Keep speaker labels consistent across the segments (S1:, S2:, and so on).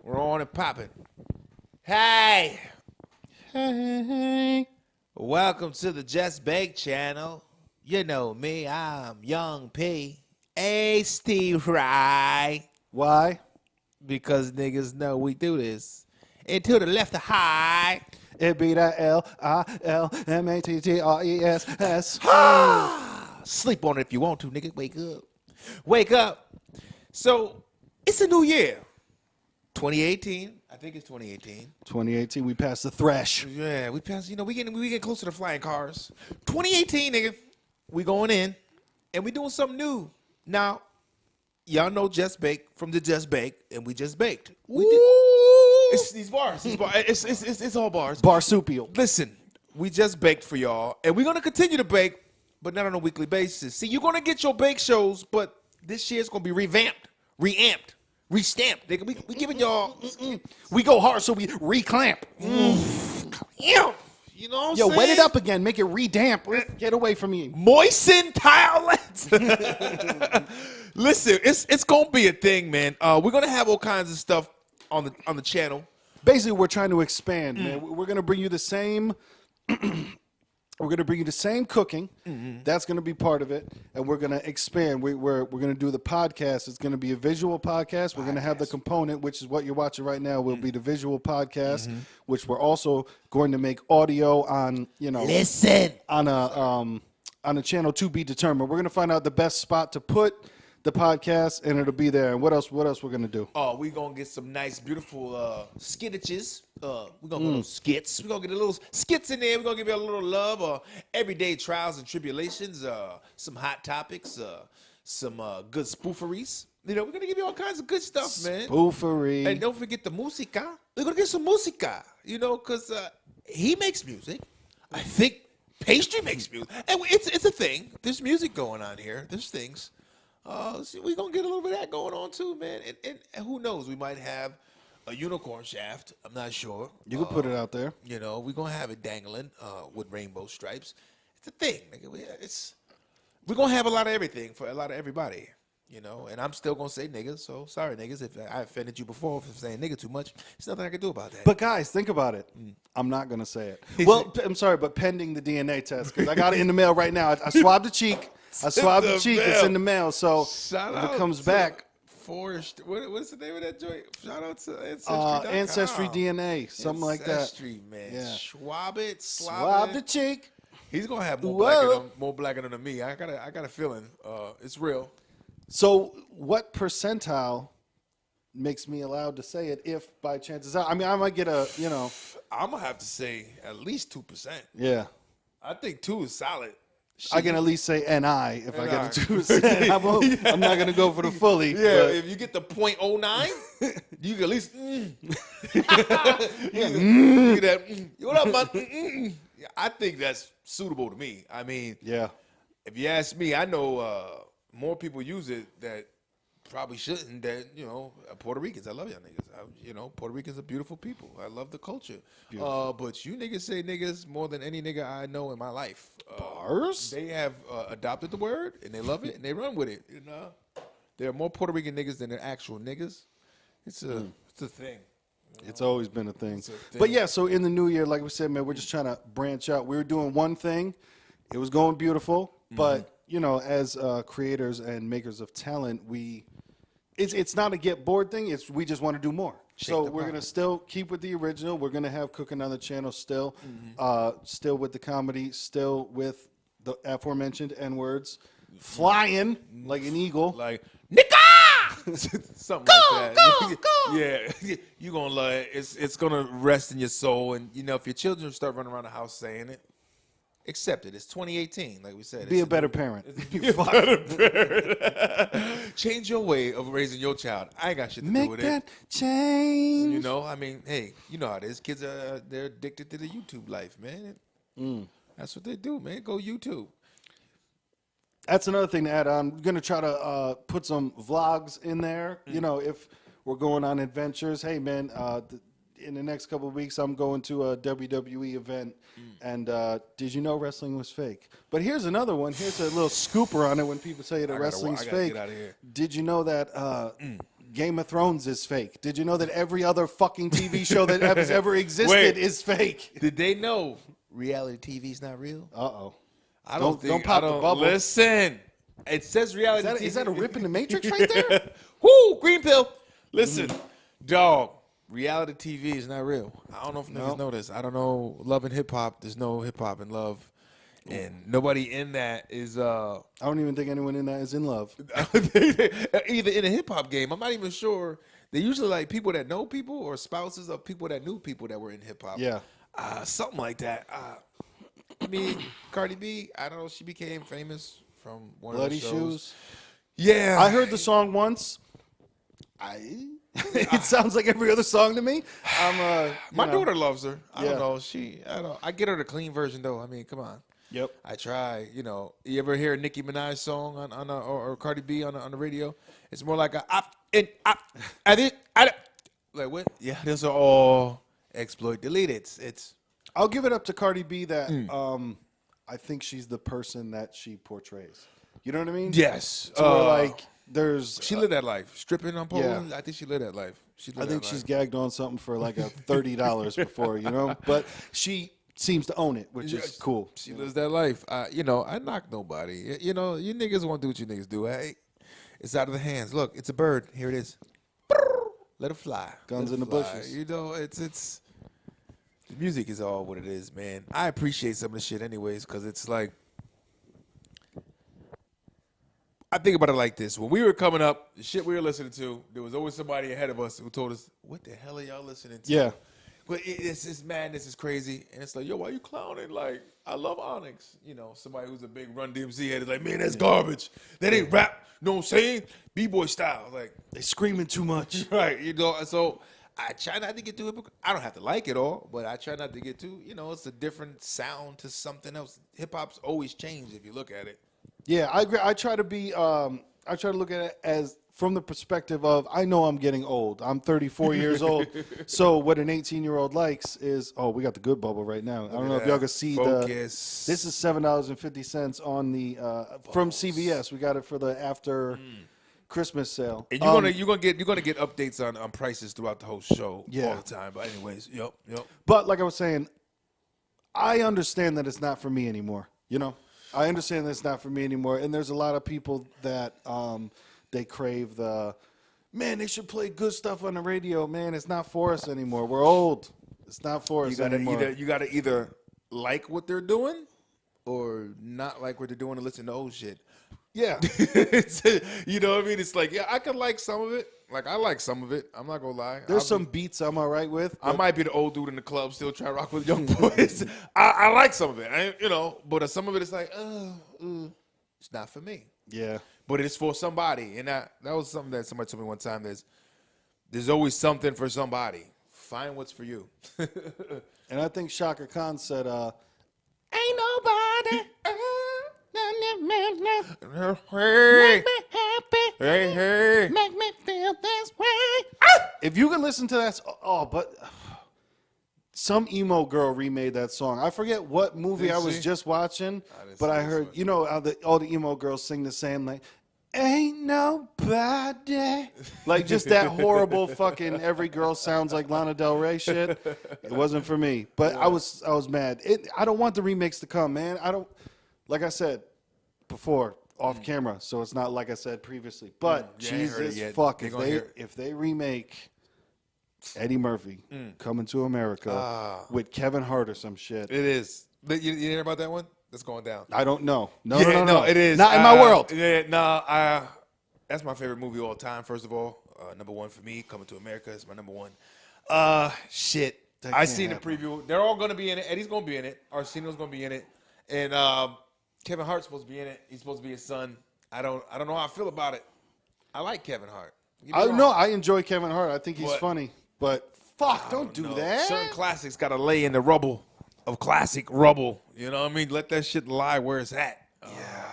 S1: We're on and popping. Hey.
S2: Hey.
S1: Welcome to the Just Bake channel. You know me, I'm Young P. Steve right.
S2: Why?
S1: Because niggas know we do this. And to the left of high.
S2: It be that L-I-L-M-A-T-T-R-E-S-S.
S1: Sleep on it if you want to, nigga. Wake up. Wake up. So, it's a new year. 2018. I think it's 2018.
S2: 2018, we passed the thresh.
S1: Yeah, we passed, we getting closer to flying cars. 2018, nigga. We going in, and we doing something new. Now, y'all know Just Bake from the Just Bake, and we just baked. It's these bars. It's all bars.
S2: Barsupial.
S1: Listen, we just baked for y'all, and we're going to continue to bake, but not on a weekly basis. See, you're going to get your bake shows, but this year's going to be revamped, reamped, restamped. Nigga, we giving y'all...
S2: We go hard, so we reclamp.
S1: You know what I'm
S2: Yo,
S1: saying?
S2: wet it up again. Make it redamp. Get away from me.
S1: Moisten towelettes. Listen, it's gonna be a thing, man. We're gonna have all kinds of stuff on the channel.
S2: Basically, we're trying to expand, man. We're gonna bring you the same. We're gonna bring you the same cooking. That's gonna be part of it, and we're gonna expand. We're gonna do the podcast. It's gonna be a visual podcast. We're gonna have the component, which is what you're watching right now, will be the visual podcast, which we're also going to make audio on.
S1: Listen
S2: on a channel to be determined. We're gonna find out the best spot to put the podcast, and it'll be there. And what else? What else we're gonna do?
S1: Oh, we're gonna get some nice, beautiful skittiches. We're gonna go skits. We're gonna get a little skits in there. We're gonna give you a little love. Everyday trials and tribulations. Some hot topics. Some good spooferys. We're gonna give you all kinds of good stuff, man.
S2: Spoofery.
S1: And don't forget the musica. We're gonna get some musica. Because he makes music. I think Pastry makes music, and it's a thing. There's music going on here. There's things. We're going to get a little bit of that going on too, man. And who knows? We might have a unicorn shaft. I'm not sure.
S2: You can put it out there.
S1: We're going to have it dangling with rainbow stripes. It's a thing. Nigga. We're going to have a lot of everything for a lot of everybody. And I'm still going to say niggas. So sorry, niggas, if I offended you before for saying nigga too much. There's nothing I can do about that.
S2: But guys, think about it. I'm not going to say it. Well, I'm sorry, but pending the DNA test, because I got it in the mail right now. I swabbed the cheek. It's in the mail. So if it comes back.
S1: Forrest, what's the name of that joint? Shout out to Ancestry.com.
S2: Ancestry DNA, something like that.
S1: Ancestry, man. Yeah. Swab
S2: the cheek.
S1: He's gonna have more blacker than me. I got a feeling. It's real.
S2: So what percentile makes me allowed to say it if by chances out? I mean, I might get a,
S1: I'm gonna have to say at least 2%.
S2: Yeah.
S1: I think 2 is solid.
S2: I can at least say NI if I get a 2%. I'm not going to go for the fully.
S1: Yeah, but if you get the 0.09, you can at least, Get that, what up, man? I think that's suitable to me. I mean,
S2: yeah.
S1: If you ask me, I know more people use it that probably shouldn't. That Puerto Ricans. I love y'all niggas. Puerto Ricans are beautiful people. I love the culture. But you niggas say niggas more than any nigga I know in my life.
S2: Bars?
S1: They have adopted the word and they love it and they run with it. There are more Puerto Rican niggas than there are actual niggas. It's a thing.
S2: It's always been a thing. But yeah, so in the new year, like we said, man, we're just trying to branch out. We were doing one thing. It was going beautiful. But, as creators and makers of talent, it's not a get bored thing. We just want to do more. So we're going to still keep with the original. We're going to have cooking on the channel still. Still with the comedy. Still with the aforementioned N-words. Flying like an eagle.
S1: Like, Nika! Something like that. Yeah. You're going to love it. It's going to rest in your soul. And, if your children start running around the house saying it, accept it. It's 2018, like we said.
S2: Be a better parent.
S1: Be a better parent. Change your way of raising your child. I ain't got shit to do with it.
S2: Make that change.
S1: Hey, you know how it is. Kids they're addicted to the YouTube life, man. That's what they do, man. Go YouTube.
S2: That's another thing to add on. I'm going to try to put some vlogs in there. If we're going on adventures. Hey, man, in the next couple of weeks, I'm going to a WWE event. And did you know wrestling was fake? But here's another one. Here's a little scooper on it when people say that wrestling's fake.
S1: Get out of here.
S2: Did you know that Game of Thrones is fake? Did you know that every other fucking TV show that has ever existed is fake?
S1: Did they know reality TV is not real?
S2: Uh-oh.
S1: I don't think.
S2: Don't pop the bubble.
S1: Listen, it says reality TV.
S2: Is that a rip in the Matrix right there?
S1: Whoo, green pill. Listen, dog, reality TV is not real. I don't know if niggas know this. I don't know. Love and hip hop. There's no hip hop and love. And nobody in that is
S2: I don't even think anyone in that is in love.
S1: either in a hip hop game. I'm not even sure. They usually like people that know people or spouses of people that knew people that were in hip hop.
S2: Yeah.
S1: Something like that. I mean, Cardi B, I don't know. She became famous from one
S2: Bloody
S1: of those
S2: Shoes.
S1: shows. Yeah.
S2: I heard the song once. It sounds like every other song to me.
S1: My daughter loves her. I
S2: Yeah.
S1: don't know. I get her the clean version though. I mean, come on.
S2: Yep.
S1: I try. You know, you ever hear a Nicki Minaj song or Cardi B on the radio? It's more like like what? Yeah, those are all exploit delete. It's
S2: I'll give it up to Cardi B that I think she's the person that she portrays. You know what I mean?
S1: yes.
S2: So where, like there's
S1: She lived that life. Stripping on pole.
S2: Yeah.
S1: I think she lived that life.
S2: I think she's gagged on something for like a $30 before, you know? But she seems to own it, which is cool.
S1: She lives that life. You know, I knock nobody. You know, you niggas want to do what you niggas do. Hey, it's out of the hands. Look, it's a bird. Here it is. Let it fly.
S2: Guns
S1: Let
S2: in
S1: it
S2: the
S1: fly.
S2: bushes.
S1: You know, it's the music is all what it is, man. I appreciate some of the shit anyways, because it's like, I think about it like this. When we were coming up, the shit we were listening to, there was always somebody ahead of us who told us, what the hell are y'all listening to?
S2: Yeah.
S1: But it's madness, is crazy. And it's like, yo, why you clowning? Like, I love Onyx. You know, somebody who's a big Run DMC head is like, man, that's garbage. That ain't rap. You know what I'm saying? B-boy style. Like,
S2: They screaming too much.
S1: right, you know. So I try not to get too hypocritical. I don't have to like it all, but I try not to get too, you know, it's a different sound to something else. Hip-hop's always changed if you look at it.
S2: Yeah, I agree. I try to be. I try to look at it as from the perspective of I know I'm getting old. I'm 34 years old. So what an 18-year-old likes is we got the good bubble right now. I don't know if y'all can see
S1: Focus.
S2: This is $7.50 on the from CVS. We got it for the after Christmas sale.
S1: And you're gonna get updates on prices throughout the whole show all the time. But anyways, yep.
S2: But like I was saying, I understand that it's not for me anymore. You know, I understand that it's not for me anymore. And there's a lot of people that they crave man, they should play good stuff on the radio. Man, it's not for us anymore. We're old. It's not for us anymore.
S1: You gotta either like what they're doing or not like what they're doing and listen to old shit.
S2: Yeah.
S1: You know what I mean? It's like, yeah, I can like some of it. Like, I like some of it. I'm not gonna lie.
S2: There's some beats I'm all right with.
S1: I might be the old dude in the club still trying to rock with young boys. I like some of it, but some of it is like, it's not for me.
S2: Yeah.
S1: But it's for somebody. And that was something that somebody told me one time. There's always something for somebody. Find what's for you.
S2: And I think Shaka Khan said, ain't nobody
S1: Hey.
S2: make me happy.
S1: Hey.
S2: Make me feel this way. If you can listen to that, but some emo girl remade that song. I forget what movie I was just watching, but I heard, how all the emo girls sing the same, like, ain't nobody. Like, just that horrible fucking every girl sounds like Lana Del Rey shit. It wasn't for me. But I was mad. I don't want the remix to come, man. I don't, like I said before, off camera, so it's not like I said previously. But Jesus fuck, if they remake Eddie Murphy Coming to America with Kevin Hart or some shit.
S1: It is. You hear about that one? That's going down.
S2: I don't know. No,
S1: it is.
S2: Not in my world.
S1: Yeah, that's my favorite movie of all time, first of all. Number one for me, Coming to America is my number one. Shit. I seen the preview. They're all going to be in it. Eddie's going to be in it. Arsenio's going to be in it. And Kevin Hart's supposed to be in it. He's supposed to be his son. I don't know how I feel about it. I like Kevin Hart.
S2: I enjoy Kevin Hart. I think he's funny. But fuck, don't do that.
S1: Certain classics got to lay in the rubble of classic rubble. You know what I mean? Let that shit lie where it's at. Yeah.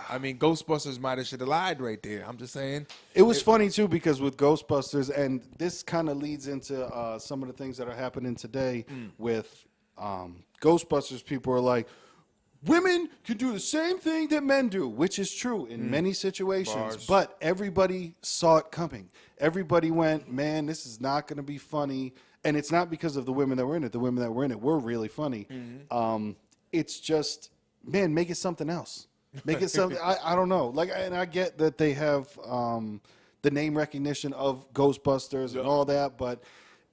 S1: I mean, Ghostbusters might have should have lied right there. I'm just saying.
S2: It was funny, too, because with Ghostbusters, and this kind of leads into some of the things that are happening today with Ghostbusters. People are like, women can do the same thing that men do, which is true in many situations.
S1: Bars.
S2: But everybody saw it coming. Everybody went, man, this is not going to be funny. And it's not because of the women that were in it. The women that were in it were really funny. It's just, man, make it something else. Make it something. I don't know. Like, and I get that they have the name recognition of Ghostbusters and all that, but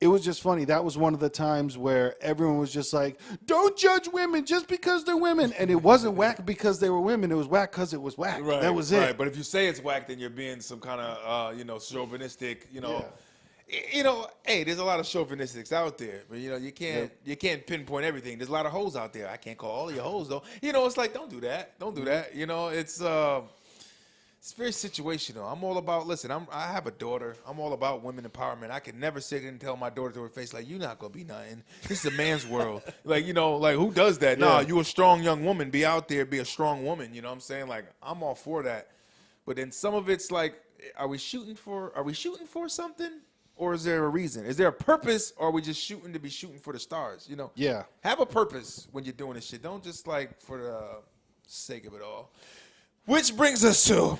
S2: it was just funny. That was one of the times where everyone was just like, don't judge women just because they're women. And it wasn't whack because they were women. It was whack because it was whack.
S1: Right,
S2: that was it.
S1: Right. But if you say it's whack, then you're being some kind of, chauvinistic, hey, there's a lot of chauvinistics out there, but you can't pinpoint everything. There's a lot of hoes out there. I can't call all your hoes though. It's like, don't do that. Don't do that. It's very situational. I'm all about, I have a daughter. I'm all about women empowerment. I can never sit and tell my daughter to her face, like, you're not going to be nothing. This is a man's world. Like, who does that?
S2: Yeah.
S1: Nah, you a strong young woman. Be out there, be a strong woman. You know what I'm saying? Like, I'm all for that. But then some of it's like, are we shooting for something? Or is there a reason? Is there a purpose, or are we just shooting to be shooting for the stars?
S2: Yeah.
S1: Have a purpose when you're doing this shit. Don't just like for the sake of it all. Which brings us to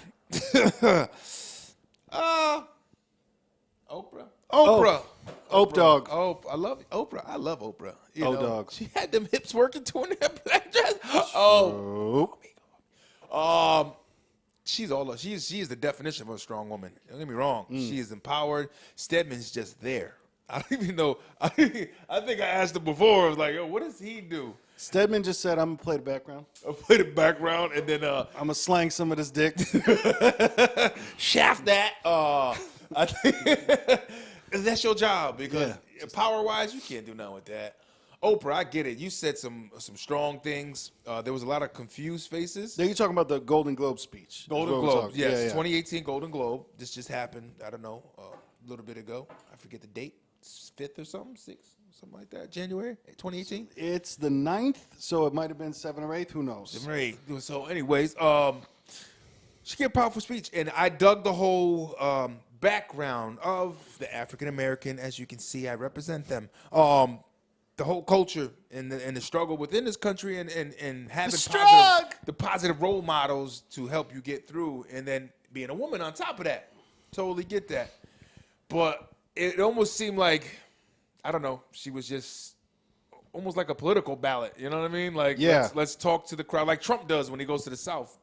S1: Oprah.
S2: Ope dog.
S1: I love Oprah. I love Oprah.
S2: Dog.
S1: She had them hips working to in that black dress. She is the definition of a strong woman. Don't get me wrong. She is empowered. Stedman's just there. I don't even know. I think I asked him before. I was like, yo, what does he do?
S2: Stedman just said, I'm going to play the background.
S1: I'll play the background, and then
S2: I'm going to slang some of this dick.
S1: shaft that. I think that's your job because power-wise, you can't do nothing with that. Oprah, I get it. You said some strong things. There was a lot of confused faces.
S2: Now you're talking about the Golden Globe speech.
S1: Golden Globe, yes. 2018 Golden Globe. This just happened, I don't know, a little bit ago. I forget the date. 5th or something? 6th? Something like that. January 2018?
S2: It's the 9th, so it might have been 7th or 8th. Who knows?
S1: 7th or 8th. So anyways, she gave a powerful speech. And I dug the whole background of the African-American. As you can see, I represent them. The whole culture and the struggle within this country and having the positive role models to help you get through, and then being a woman on top of that. Totally get that. But it almost seemed like, I don't know, she was just almost like a political ballot. You know what I mean? Like, let's talk to the crowd like Trump does when he goes to the South.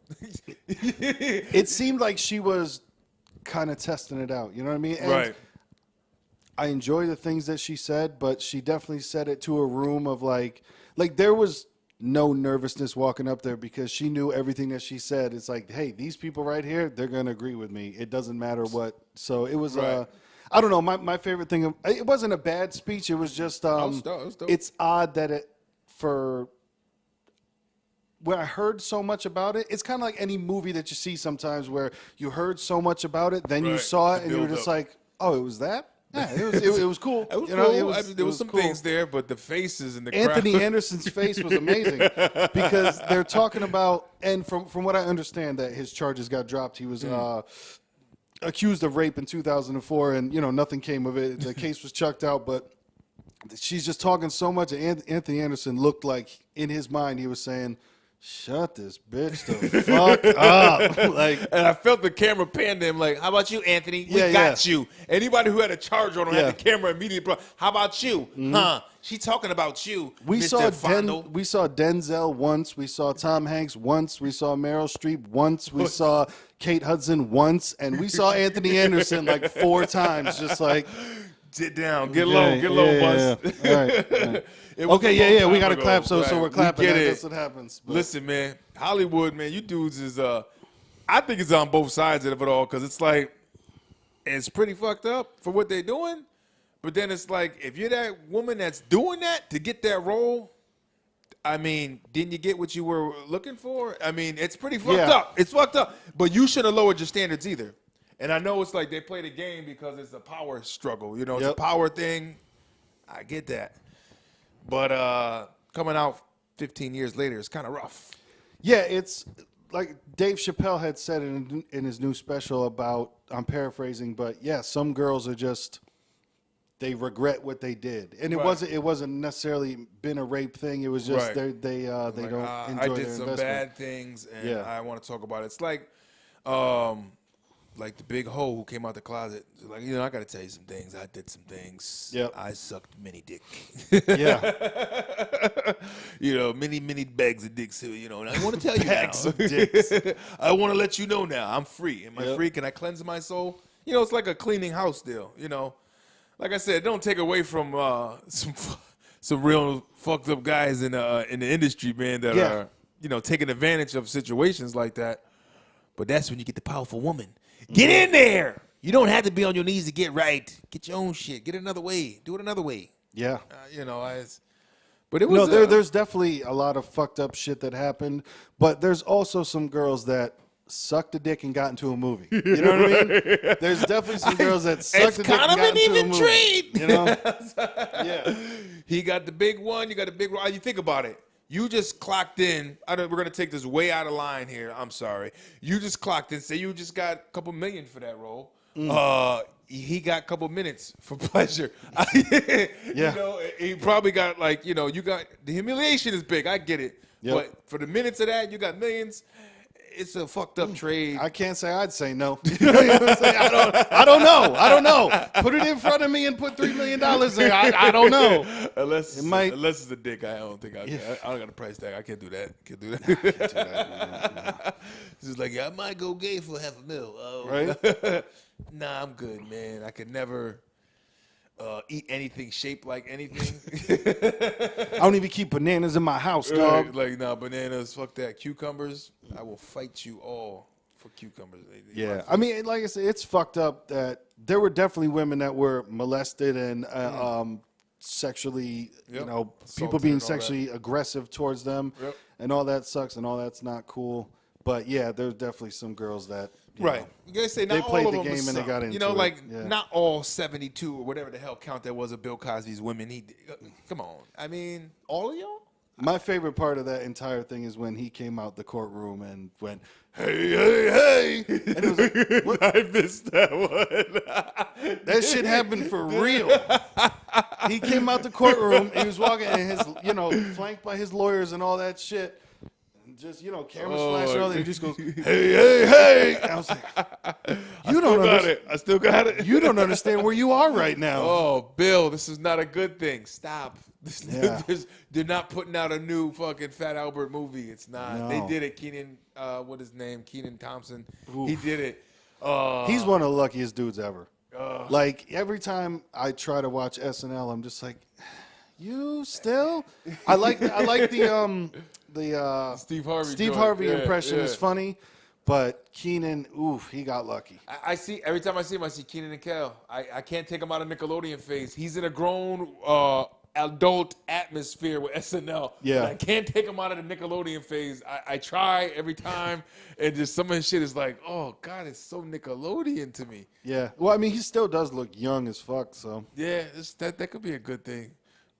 S2: It seemed like she was kind of testing it out. You know what I mean? And
S1: right.
S2: I enjoy the things that she said, but she definitely said it to a room of like there was no nervousness walking up there because she knew everything that she said. It's like, hey, these people right here, they're going to agree with me. It doesn't matter what. So it was, I don't know. My favorite thing, it wasn't a bad speech. It was just,
S1: it was dope.
S2: It's odd that when I heard so much about it, it's kind of like any movie that you see sometimes where you heard so much about it, then you saw it and you were just like, oh, it was that? Yeah, it was cool.
S1: It was cool. There was some things there, but the faces and the
S2: Anthony
S1: crowd.
S2: Anderson's face was amazing because they're talking about, and from what I understand, that his charges got dropped. He was accused of rape in 2004, and nothing came of it. The case was chucked out, but she's just talking so much. And Anthony Anderson looked like in his mind he was saying, shut this bitch the fuck up.
S1: And I felt the camera pan to him like, how about you, Anthony? We got you. Anybody who had a charge on him had the camera immediately. How about you? Huh? She talking about you,
S2: we
S1: Mr.
S2: saw we saw Denzel once. We saw Tom Hanks once. We saw Meryl Streep once. We saw Kate Hudson once. And we saw Anthony Anderson like 4 times, just like.
S1: Sit down. Get low. Get low, Buzz.
S2: All right. Okay, we got to clap, so we're clapping. That's what happens. But.
S1: Listen, man, Hollywood, man, you dudes is, I think it's on both sides of it all because it's like, it's pretty fucked up for what they're doing. But then it's like, if you're that woman that's doing that to get that role, I mean, didn't you get what you were looking for? I mean, it's pretty fucked up. It's fucked up. But you shouldn't have lowered your standards either. And I know it's like they play the game because it's a power struggle. It's a power thing. I get that. But coming out 15 years later is kind of rough.
S2: Yeah, it's like Dave Chappelle had said in his new special about, I'm paraphrasing, but some girls are just, they regret what they did, and
S1: Right.
S2: it wasn't necessarily been a rape thing. It was just
S1: Right.
S2: they
S1: Like,
S2: don't
S1: I
S2: enjoy
S1: did
S2: their
S1: some
S2: investment.
S1: bad things, and
S2: Yeah.
S1: I want to talk about it. It's like the big hoe who came out the closet. Like, I got to tell you some things. I did some things.
S2: Yep.
S1: I sucked many dick.
S2: Yeah.
S1: Many bags of dicks. And I want to tell you
S2: Bags
S1: now.
S2: of dicks.
S1: I want to let you know now. I'm free. Am I
S2: Yep.
S1: free? Can I cleanse my soul? It's like a cleaning house deal. Like I said, don't take away from some real fucked up guys in the industry, man, that
S2: Yeah.
S1: are taking advantage of situations like that. But that's when you get the powerful woman. Get in there. You don't have to be on your knees to get right. Get your own shit. Get it another way. Do it another way.
S2: Yeah.
S1: But it was
S2: There's definitely a lot of fucked up shit that happened, but there's also some girls that sucked a dick and got into a movie. You know what I mean? There's definitely some girls that sucked a dick and got into a movie.
S1: trade.
S2: You know? Yeah.
S1: He got the big one. You got the big one. You think about it. You just clocked in. We're going to take this way out of line here. I'm sorry. You just clocked in. Say you just got a couple million for that role. He got a couple minutes for pleasure.
S2: Yeah.
S1: He probably got you got the humiliation is big. I get it.
S2: Yep.
S1: But for the minutes of that, you got millions. It's a fucked up trade.
S2: I can't say I'd say no. You know what I'm saying? I don't know. Put it in front of me and put $3 million there. I don't know.
S1: Unless
S2: might-
S1: unless it's a dick, I don't think I don't got a price tag. I can't do that. Can't do that.
S2: Can't do that, man.
S1: It's just like, I might go gay for $500,000. Oh.
S2: Right?
S1: Nah, I'm good, man. I could never eat anything shaped like anything.
S2: I don't even keep bananas in my house, dog.
S1: Nah, bananas, fuck that. Cucumbers, I will fight you all for cucumbers.
S2: Yeah, I mean, like I said, it's fucked up that there were definitely women that were molested and sexually,
S1: Yep.
S2: people
S1: Assaulted
S2: being
S1: and all that.
S2: sexually aggressive towards them,
S1: Yep.
S2: and all that sucks, and all that's not cool. But yeah, there's definitely some girls that
S1: Right.
S2: know,
S1: You gotta say not
S2: They played
S1: all of
S2: the
S1: them,
S2: game
S1: but
S2: and they
S1: some.
S2: got into it.
S1: Like
S2: Yeah.
S1: not all 72 or whatever the hell count that was of Bill Cosby's women. Come on. I mean, all of y'all?
S2: My favorite part of that entire thing is when he came out the courtroom and went, "Hey, hey, hey," and it was like, what?
S1: I missed that one.
S2: That shit happened for real. He came out the courtroom, he was walking, and his, flanked by his lawyers and all that shit. And just, cameras flashing, all that. He just goes, "Hey, hey, hey." And I was like, "You don't understand.
S1: I still got it.
S2: You don't understand where you are right now."
S1: Oh, Bill, this is not a good thing. Stop.
S2: Yeah.
S1: They're not putting out a new fucking Fat Albert movie. It's not.
S2: No.
S1: They did it. What his name? Keenan Thompson.
S2: Oof.
S1: He did it.
S2: He's one of the luckiest dudes ever. Like, every time I try to watch SNL, I'm just like, you still? I like the
S1: Steve Harvey.
S2: Steve
S1: joint.
S2: Harvey
S1: Yeah,
S2: impression
S1: yeah.
S2: is funny, but Keenan, he got lucky.
S1: I see every time I see him, I see Keenan and Kel. I can't take him out of Nickelodeon phase. He's in a grown adult atmosphere with SNL.
S2: Yeah.
S1: And I can't take him out of the Nickelodeon phase. I try every time, and just some of his shit is like, oh God, it's so Nickelodeon to me.
S2: Yeah. Well, I mean, he still does look young as fuck, so.
S1: Yeah, that could be a good thing.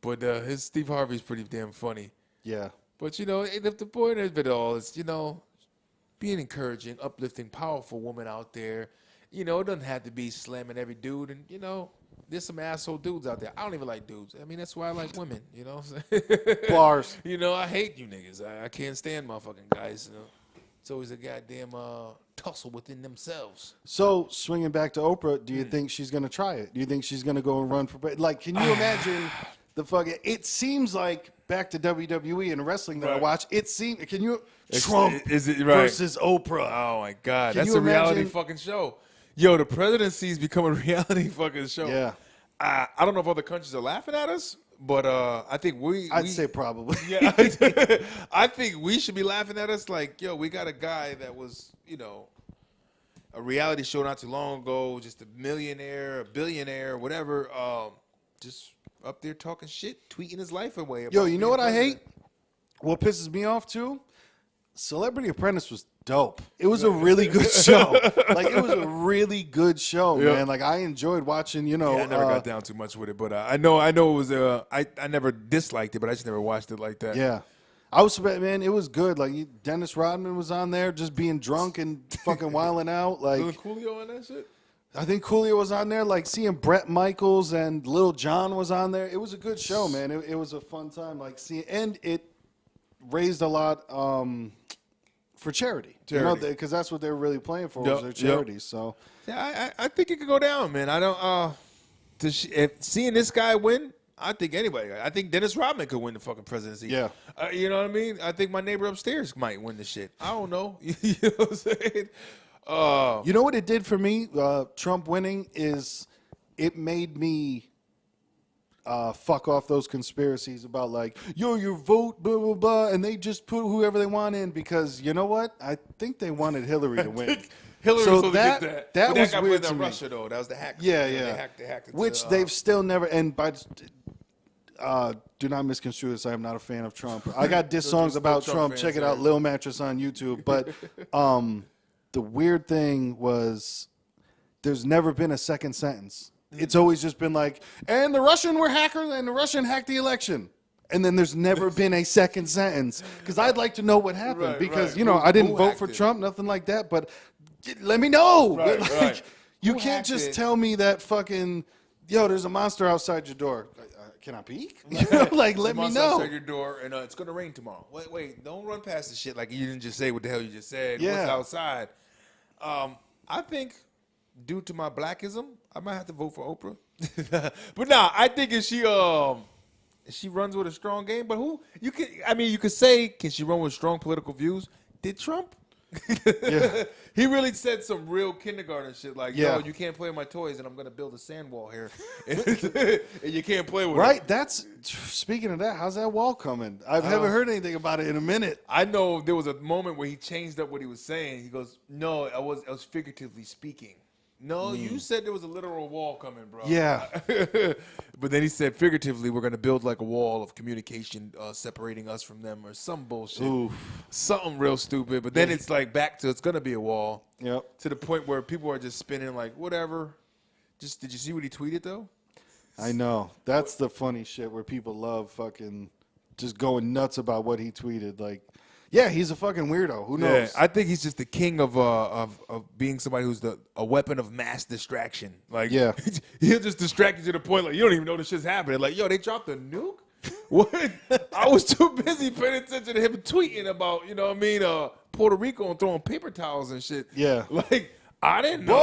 S1: But his Steve Harvey's pretty damn funny.
S2: Yeah.
S1: But the point of it all is, being encouraging, uplifting, powerful woman out there. It doesn't have to be slamming every dude. And, there's some asshole dudes out there. I don't even like dudes. I mean, that's why I like women, what I'm saying?
S2: Bars.
S1: I hate you niggas. I can't stand motherfucking guys. It's always a goddamn tussle within themselves.
S2: So, swinging back to Oprah, do you think she's going to try it? Do you think she's going to go and run for... Like, can you imagine the fucking... It seems like, back to WWE and wrestling that I
S1: Right.
S2: watch, can you... Trump
S1: Is it right?
S2: versus Oprah.
S1: Oh my God,
S2: Can
S1: that's
S2: you
S1: a reality
S2: imagine-
S1: fucking show. Yo, the presidency's become a reality fucking show.
S2: Yeah.
S1: I don't know if other countries are laughing at us, but I think
S2: I'd say probably.
S1: yeah, I think we should be laughing at us. Like, yo, we got a guy that was, a reality show not too long ago, just a millionaire, a billionaire, whatever, just up there talking shit, tweeting his life away.
S2: Yo,
S1: about
S2: you know
S1: being
S2: what I
S1: president.
S2: hate? What pisses me off too? Celebrity Apprentice was dope. It was a really good show. Like, it was a really good show,
S1: Yeah.
S2: man. Like, I enjoyed watching,
S1: Yeah, I never got down too much with it, but I know it was. I never disliked it, but I just never watched it like that.
S2: Yeah. Man, it was good. Like, Dennis Rodman was on there just being drunk and fucking wilding out. Like,
S1: Wasn't Coolio on that shit?
S2: I think Coolio was on there. Like seeing Bret Michaels and Lil Jon was on there. It was a good show, man. It was a fun time. Like seeing, and it raised a lot for charity. You know, because that's what they were really playing for was their charities. So
S1: yeah, I think it could go down, man. I don't. Seeing this guy win, I think anybody. I think Dennis Rodman could win the fucking presidency.
S2: Yeah.
S1: You know what I mean? I think my neighbor upstairs might win the shit. I don't know. You know what I'm saying?
S2: You know what it did for me? Trump winning is it made me fuck off those conspiracies about like, yo, your vote, blah, blah, blah, and they just put whoever they want in because you know what? I think they wanted Hillary to win.
S1: Hillary
S2: so
S1: was supposed
S2: that,
S1: to get
S2: that was
S1: got
S2: weird
S1: in
S2: to me.
S1: Russia, though. That was the hack.
S2: Yeah,
S1: They
S2: yeah.
S1: hacked it
S2: Which they've still never, and by do not misconstrue this. I am not a fan of Trump. I got diss songs about Trump. Check it out, Lil Mattress on YouTube. But the weird thing was there's never been a second sentence. It's always just been like, and the Russian were hackers, and the Russian hacked the election. And then there's never been a second sentence. Because I'd like to know what happened.
S1: Right,
S2: because,
S1: right.
S2: you know, I didn't
S1: Who
S2: vote
S1: hacked
S2: for
S1: it?
S2: Trump, nothing like that. But let me know.
S1: Right,
S2: Like,
S1: right.
S2: you
S1: Who
S2: can't
S1: hacked
S2: just
S1: it?
S2: tell me that fucking, yo, there's a monster outside your door. Can I peek? You know, like, let me know.
S1: Outside your door, and it's gonna rain tomorrow. Wait, don't run past the shit like you didn't just say what the hell you just said.
S2: Yeah.
S1: What's outside? I think due to my blackism, I might have to vote for Oprah. But nah, I think if she runs with a strong game, but you could say, can she run with strong political views? Did Trump?
S2: Yeah.
S1: He really said some real kindergarten shit like,
S2: Yeah.
S1: yo, you can't play with my toys and I'm going to build a sand wall here. And you can't play with
S2: Right?
S1: it.
S2: That's, speaking of that, how's that wall coming? I haven't heard anything about it in a minute.
S1: I know there was a moment where he changed up what he was saying. He goes, no, I was figuratively speaking. No, you said there was a literal wall coming, bro.
S2: Yeah.
S1: But then he said, figuratively, we're going to build like a wall of communication separating us from them or some bullshit.
S2: Oof.
S1: Something real stupid. But then it's like back to it's going to be a wall.
S2: Yep.
S1: To the point where people are just spinning like, whatever. Just did you see what he tweeted, though?
S2: I know. That's the funny shit where people love fucking just going nuts about what he tweeted. Like, yeah, he's a fucking weirdo. Who knows?
S1: I think he's just the king of being somebody who's a weapon of mass distraction. Like,
S2: Yeah.
S1: he'll just distract you to the point like you don't even know this shit's happening. Like, yo, they dropped a nuke. What? I was too busy paying attention to him tweeting about, you know what I mean, Puerto Rico and throwing paper towels and shit.
S2: Yeah.
S1: Like, I didn't know.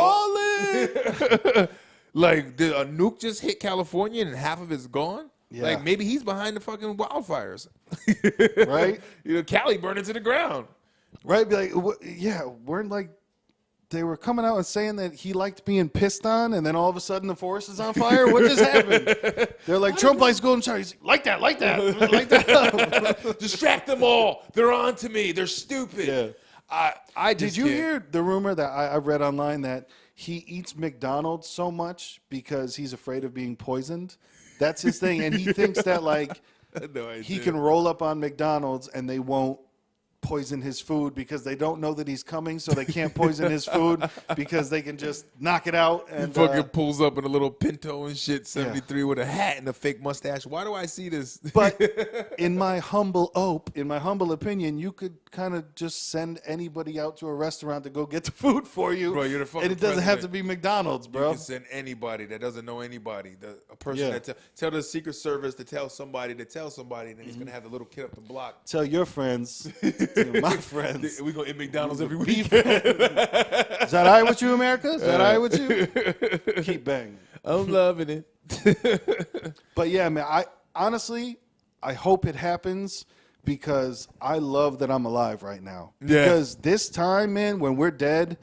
S2: Ballin'!
S1: Like, did a nuke just hit California and half of it's gone?
S2: Yeah.
S1: Like, maybe he's behind the fucking wildfires.
S2: Right?
S1: You know, Cali burning to the ground.
S2: Right? Be like, yeah, weren't like, they were coming out and saying that he liked being pissed on, and then all of a sudden the forest is on fire? What just happened? They're like, Trump likes golden showers. Like that, like that.
S1: Distract them all. They're on to me. They're stupid.
S2: Yeah.
S1: I
S2: Did
S1: just
S2: you
S1: can't.
S2: hear the rumor that I read online that he eats McDonald's so much because he's afraid of being poisoned? That's his thing. And he thinks that, like,
S1: No idea.
S2: he can roll up on McDonald's and they won't poison his food because they don't know that he's coming, so they can't poison his food because they can just knock it out. And
S1: He fucking pulls up in a little Pinto and shit, 73 with a hat and a fake mustache. Why do I see this?
S2: But in my humble opinion, you could kind of just send anybody out to a restaurant to go get the food for you.
S1: Bro, you're the fucking
S2: and it doesn't have to
S1: president.
S2: be McDonald's,
S1: You
S2: bro.
S1: can send anybody that doesn't know anybody. A person
S2: Yeah.
S1: that tell the Secret Service to tell somebody, and then he's going to have the little kid up the block.
S2: Tell your friends, to my friends.
S1: We go eat McDonald's every week.
S2: Is that all right with you, America? Is that all right with you? Keep banging.
S1: I'm loving it.
S2: But yeah, man, I honestly hope it happens because I love that I'm alive right now.
S1: Yeah.
S2: Because this time, man, when we're dead,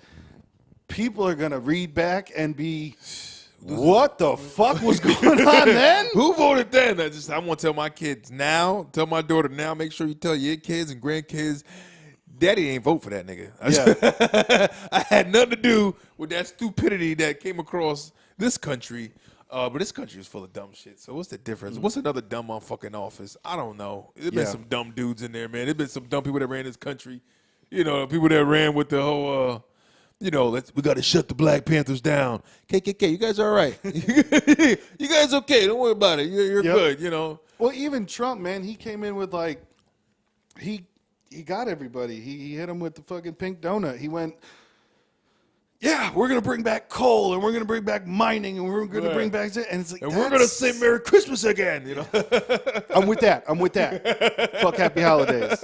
S2: people are gonna read back and be, what the fuck was going on then?
S1: Who voted then? I want to tell my kids now, tell my daughter now, make sure you tell your kids and grandkids, Daddy ain't vote for that nigga.
S2: Yeah.
S1: I had nothing to do with that stupidity that came across this country. But this country is full of dumb shit. So what's the difference? What's another dumb motherfucking office? I don't know. There's been
S2: Yeah.
S1: some dumb dudes in there, man. There's been some dumb people that ran this country. You know, people that ran with the whole, we got to shut the Black Panthers down. KKK, you guys all right? You guys okay? Don't worry about it. You're
S2: Yep.
S1: good, you know.
S2: Well, even Trump, man, he came in with like, he got everybody. He hit him with the fucking pink donut. He went, yeah, we're gonna bring back coal and we're gonna bring back mining and we're gonna bring back and it's like,
S1: And we're gonna say Merry Christmas again. You know.
S2: I'm with that. Fuck happy holidays.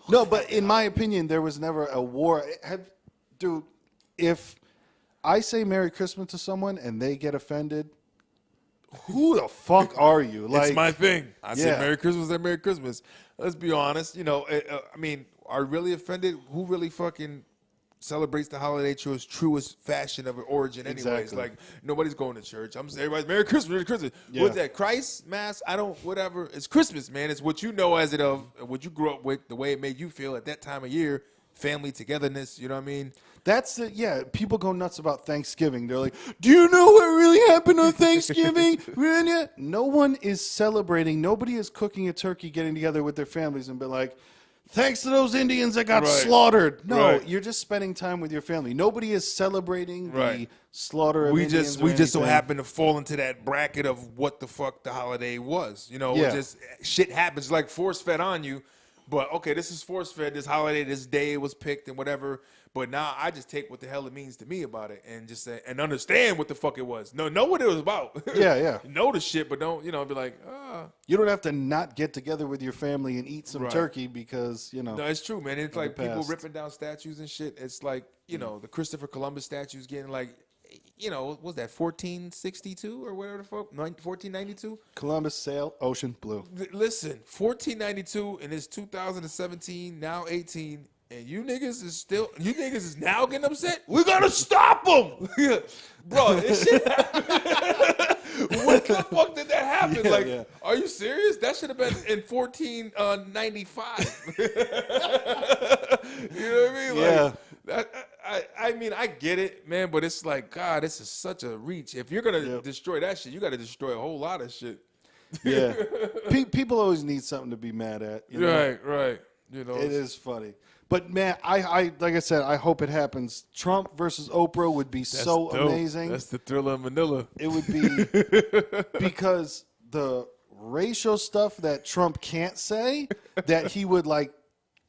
S2: No, but in my opinion, there was never a war. Dude, if I say Merry Christmas to someone and they get offended, who the fuck are you?
S1: It's my thing. I say
S2: Yeah.
S1: Merry Christmas and Merry Christmas. Let's be honest. You know, I mean, are you really offended? Who really fucking celebrates the holiday to its truest fashion of origin anyways?
S2: Exactly.
S1: Like, nobody's going to church. I'm saying everybody's Merry Christmas, Merry Christmas.
S2: Yeah.
S1: What's that, Christ, Mass? I don't, whatever. It's Christmas, man. It's what you know as it of, what you grew up with, the way it made you feel at that time of year, family togetherness, you know what I mean?
S2: That's it. Yeah, people go nuts about Thanksgiving. They're like, do you know what really happened on Thanksgiving? No one is celebrating. Nobody is cooking a turkey, getting together with their families and be like, thanks to those Indians that got
S1: Right.
S2: slaughtered. No,
S1: Right.
S2: you're just spending time with your family. Nobody is celebrating the
S1: Right.
S2: slaughter of
S1: We
S2: Indians
S1: just so
S2: anything.
S1: happen to fall into that bracket of what the fuck the holiday was. You know,
S2: Yeah.
S1: it just shit happens like force fed on you. But okay, this is force fed. This holiday, this day was picked and whatever. But now I just take what the hell it means to me about it and just say and understand what the fuck it was. Know what it was about.
S2: Yeah.
S1: Know the shit, but don't be like,
S2: You don't have to not get together with your family and eat some
S1: Right.
S2: turkey because,
S1: No, it's true, man. It's like
S2: the
S1: people
S2: past.
S1: ripping down statues and shit. It's like, the Christopher Columbus statues getting like, what was that, 1462 or whatever the fuck? 1492?
S2: Columbus sailed ocean blue.
S1: Listen, 1492 and it's 2017, now 18, and you niggas is now getting upset? We gotta stop them! Bro, this shit happened. What the fuck did that happen?
S2: Yeah.
S1: Are you serious? That should have been in 1495. You know what I mean?
S2: Yeah.
S1: I mean, I get it, man, but it's like, God, this is such a reach. If you're gonna destroy that shit, you got to destroy a whole lot of shit.
S2: Yeah. People always need something to be mad at. You know?
S1: Right. You know,
S2: It is funny. But man, I like I said, I hope it happens. Trump versus Oprah would be so
S1: dope.
S2: amazing.
S1: That's the Thriller of Manila.
S2: It would be because the racial stuff that Trump can't say that he would like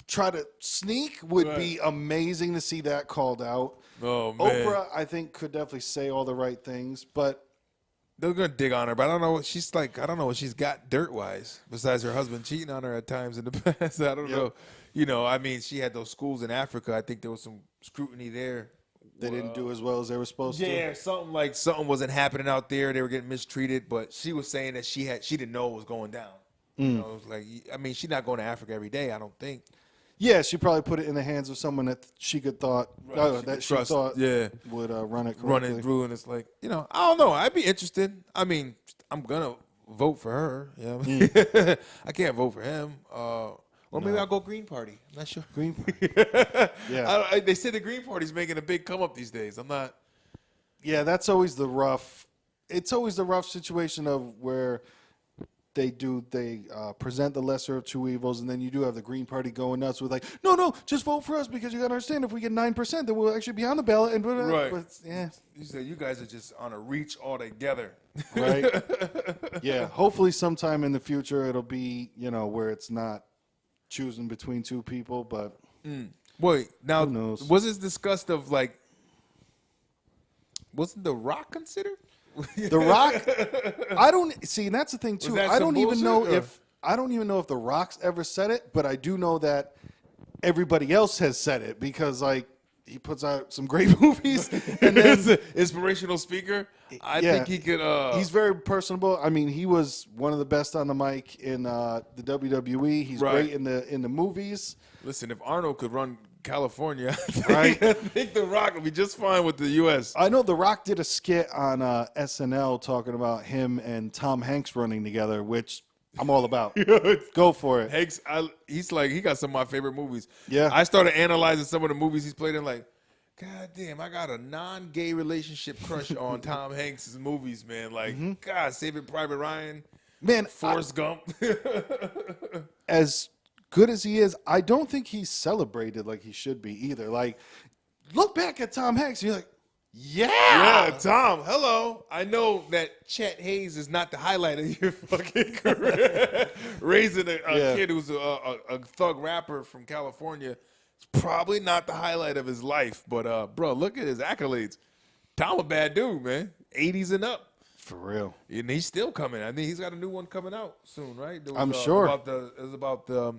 S2: try to sneak would be amazing to see that called out.
S1: Oh man,
S2: Oprah, I think, could definitely say all the right things, but
S1: they're gonna dig on her, but I don't know what she's like. I don't know what she's got dirt wise, besides her husband cheating on her at times in the past. I don't know. I mean, she had those schools in Africa. I think there was some scrutiny there.
S2: they didn't do as well as they were supposed to.
S1: Yeah, something wasn't happening out there. They were getting mistreated, but she was saying that she didn't know it was going down. You know, it was like, I mean, she's not going to Africa every day, I don't think.
S2: Yeah, she probably put it in the hands of someone that she could thought would run it correctly.
S1: Running through, and it's like, I don't know. I'd be interested. I mean, I'm gonna vote for her. Yeah, I can't vote for him. Or maybe I'll go Green Party. I'm not sure.
S2: Green Party. Yeah.
S1: They say the Green Party's making a big come up these days. I'm not.
S2: Yeah, that's always the rough. It's always the rough situation of where they present the lesser of two evils, and then you do have the Green Party going nuts with like, no, just vote for us because you got to understand if we get 9%, then we'll actually be on the ballot. And
S1: Right.
S2: But, yeah.
S1: You said you guys are just on a reach altogether.
S2: Right. Yeah. Hopefully, sometime in the future, it'll be where it's not choosing between two people, but
S1: Wait, now
S2: Who knows?
S1: was this discussed of like? Wasn't The Rock considered?
S2: The Rock, I don't see. And that's the thing too.
S1: that
S2: I
S1: some
S2: don't even know
S1: bullshit, or-
S2: if The Rock's ever said it, but I do know that everybody else has said it because like he puts out some great movies, and then
S1: As an inspirational speaker, I think he could.
S2: He's very personable. I mean, he was one of the best on the mic in the WWE. He's
S1: Right.
S2: great in the movies.
S1: Listen, if Arnold could run California,
S2: Right.
S1: I think The Rock would be just fine with the U.S.
S2: I know The Rock did a skit on SNL talking about him and Tom Hanks running together, which I'm all about. Go for it.
S1: Hanks, he's like, he got some of my favorite movies.
S2: Yeah.
S1: I started analyzing some of the movies he's played in, like, God damn, I got a non-gay relationship crush on Tom Hanks' movies, man. Like, God, Saving Private Ryan,
S2: Man,
S1: Forrest Gump.
S2: as good as he is, I don't think he's celebrated like he should be either. Like, look back at Tom Hanks, and you're like,
S1: Yeah, Tom, hello. I know that Chet Hayes is not the highlight of your fucking career. Raising a kid who's a thug rapper from California It's probably not the highlight of his life, but bro, look at his accolades. Tom a bad dude, man. 80s and up.
S2: For real.
S1: And he's still coming. I think he's got a new one coming out soon, right? There was,
S2: I'm sure.
S1: It was about the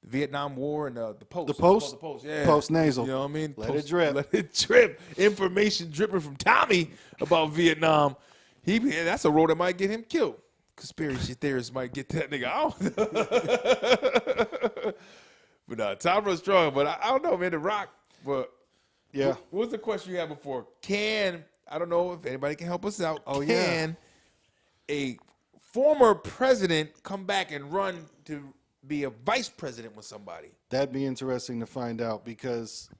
S1: Vietnam War and the Post.
S2: The Post?
S1: The Post, yeah.
S2: Post nasal.
S1: You know what I mean?
S2: Let it drip.
S1: Let it drip. Information dripping from Tommy about Vietnam. That's a role that might get him killed. Conspiracy theorists might get that nigga out. But Tom runs strong. But I don't know, man. The Rock. But
S2: Yeah.
S1: what was the question you had before? I don't know if anybody can help us out.
S2: Oh,
S1: Can a former president come back and run to be a vice president with somebody?
S2: That'd be interesting to find out because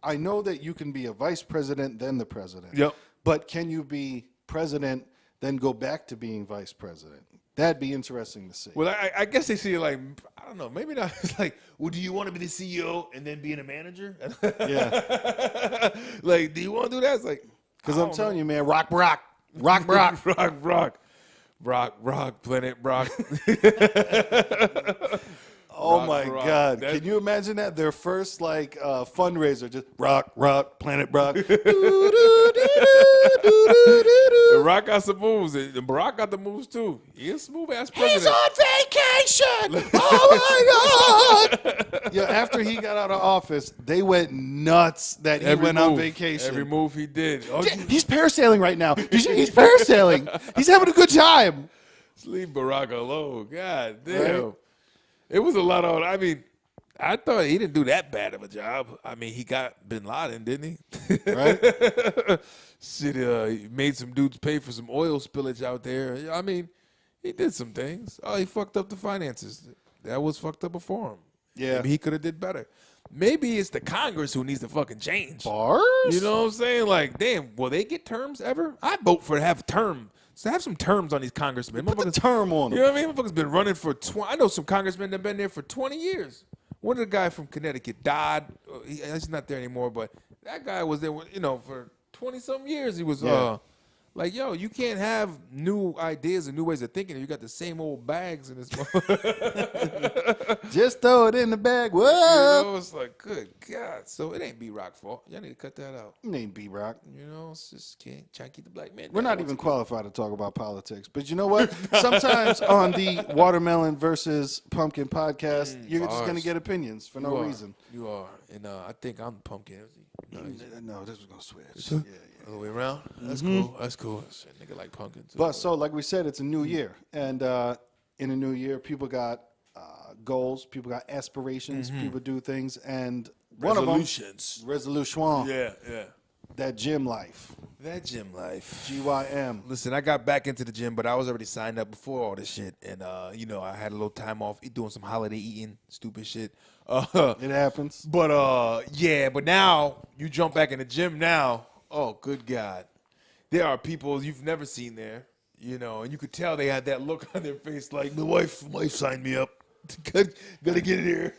S2: I know that you can be a vice president, then the president.
S1: Yep.
S2: But can you be president, then go back to being vice president? That'd be interesting to see.
S1: Well, I guess they see it like, I don't know, maybe not. It's like, well, do you want to be the CEO and then being a manager?
S2: Yeah.
S1: Like, do you want to do that? It's like,
S2: Because I'm telling you, man, rock, Brock. Rock, Brock.
S1: Brock, Planet Brock.
S2: Oh
S1: Rock,
S2: my
S1: Brock.
S2: God!
S1: That-
S2: Can you imagine that their first fundraiser just rock, Planet Brock.
S1: The Rock got some moves. And Barack got the moves too. He's a smooth ass president.
S2: He's on vacation. Oh my God! Yeah, after he got out of office, they went nuts that he went on vacation.
S1: Every move he did. Oh,
S2: He's parasailing right now. He's parasailing. He's having a good time.
S1: leave Barack alone. God damn.
S2: Right?
S1: It was a lot of, I thought he didn't do that bad of a job. I mean, he got Bin Laden, didn't he?
S2: Right?
S1: Shit, he made some dudes pay for some oil spillage out there. I mean, he did some things. Oh, he fucked up the finances. That was fucked up before him.
S2: Yeah.
S1: Maybe he could have did better. Maybe it's the Congress who needs to fucking change.
S2: Bars?
S1: You know what I'm saying? Like, damn, will they get terms ever? I vote for to have term. So have some terms on these congressmen.
S2: Put the term on
S1: You
S2: him.
S1: know what I mean? Motherfuckers been running for 20. I know some congressmen that have been there for 20 years. One of the guy from Connecticut died. He's not there anymore, but that guy was there, for 20-something years. He was
S2: Yeah.
S1: like, yo, you can't have new ideas and new ways of thinking. You got the same old bags in this.
S2: Just throw it in the bag.
S1: You
S2: Whoa.
S1: know, it's like, good God. So it ain't B-Rock's fault. Y'all need to cut that out.
S2: It ain't B-Rock.
S1: You know, it's just can't try to keep the black man.
S2: We're
S1: down
S2: not
S1: once
S2: even
S1: again.
S2: qualified to talk about politics. But you know what? Sometimes on the watermelon versus pumpkin podcast, you're just going to
S1: bars.
S2: get opinions for no
S1: You are.
S2: reason.
S1: You are. And I think I'm the pumpkin.
S2: No, this was going to switch. Yeah, yeah.
S1: All the way around? That's cool. That's cool. Shit, nigga like pumpkin too.
S2: But so, like we said, it's a new year. And in a new year, people got goals, people got aspirations, people do things. And one of them, resolution,
S1: Yeah, yeah.
S2: that gym life,
S1: That gym life.
S2: GYM.
S1: Listen, I got back into the gym, but I was already signed up before all this shit. And, I had a little time off doing some holiday eating, stupid shit.
S2: It happens.
S1: But, but now you jump back in the gym now. Oh, good God. There are people you've never seen there, and you could tell they had that look on their face like, my wife signed me up. Gotta get here.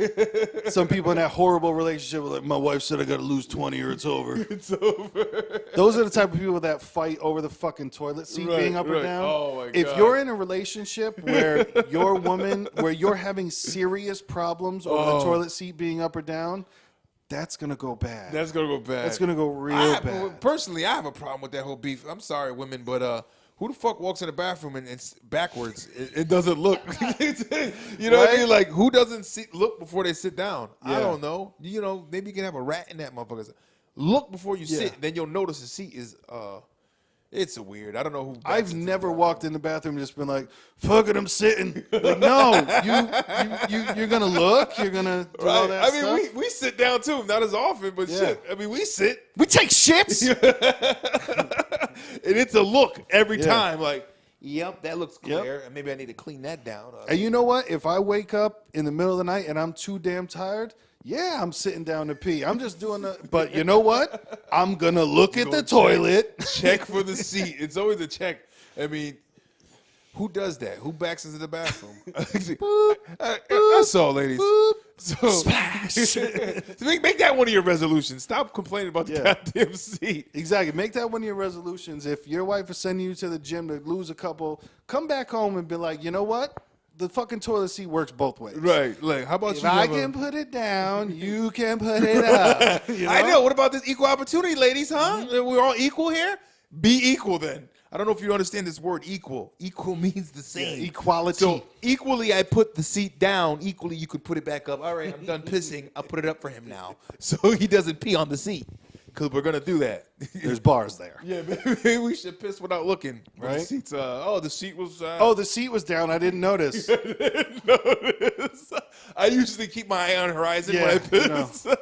S2: Some people in that horrible relationship were like, my wife said I got to lose 20 or it's over.
S1: It's over.
S2: Those are the type of people that fight over the fucking toilet seat
S1: Right,
S2: being up or
S1: right.
S2: down.
S1: Oh, my
S2: If
S1: God.
S2: you're in a relationship where where you're having serious problems over the toilet seat being up or down, that's going to go bad.
S1: That's going to go bad.
S2: That's going to go real bad.
S1: Personally, I have a problem with that whole beef. I'm sorry, women, but who the fuck walks in the bathroom and it's backwards? It doesn't look. You know what I
S2: Right?
S1: mean? Like, who doesn't look before they sit down? I
S2: Yeah.
S1: don't know. Maybe you can have a rat in that motherfucker. Look before you
S2: Yeah.
S1: sit. Then you'll notice the seat is, it's a weird. I don't know who. backs
S2: I've
S1: into
S2: never
S1: the
S2: walked in the bathroom and just been like, fuck it, I'm sitting. Like, no, you're going to look. You're going to do all
S1: Right.
S2: that
S1: I mean,
S2: stuff.
S1: we sit down too, not as often, but
S2: Yeah.
S1: shit. I mean, we sit.
S2: We take shits.
S1: And it's a look every
S2: Yeah.
S1: time. Like, yep, that looks
S2: Yep.
S1: clear. And maybe I need to clean that down.
S2: And you know what? If I wake up in the middle of the night and I'm too damn tired, yeah, I'm sitting down to pee. I'm just doing but you know what? I'm going to look at the toilet.
S1: Check for the seat. It's always a check. I mean, who does that? Who backs into the bathroom? That's all, ladies. So,
S2: Splash.
S1: make that one of your resolutions. Stop complaining about the
S2: Yeah.
S1: goddamn seat.
S2: Exactly. Make that one of your resolutions. If your wife is sending you to the gym to lose a couple, come back home and be like, you know what? the fucking toilet seat works both ways.
S1: Right. Like, how about
S2: If
S1: you?
S2: I can put it down, you can put it up. You know?
S1: I know. What about this equal opportunity, ladies, huh? We're all equal here? Be equal then. I don't know if you understand this word equal. Equal means the same.
S2: Equality.
S1: So equally, I put the seat down. Equally, you could put it back up. All right, I'm done pissing. I'll put it up for him now. So he doesn't pee on the seat. Because we're going to do that.
S2: There's bars there.
S1: Yeah, maybe we should piss without looking.
S2: Right?
S1: The seat's, the seat was...
S2: The seat was down. I didn't notice.
S1: notice. I usually keep my eye on the horizon when I piss.
S2: No.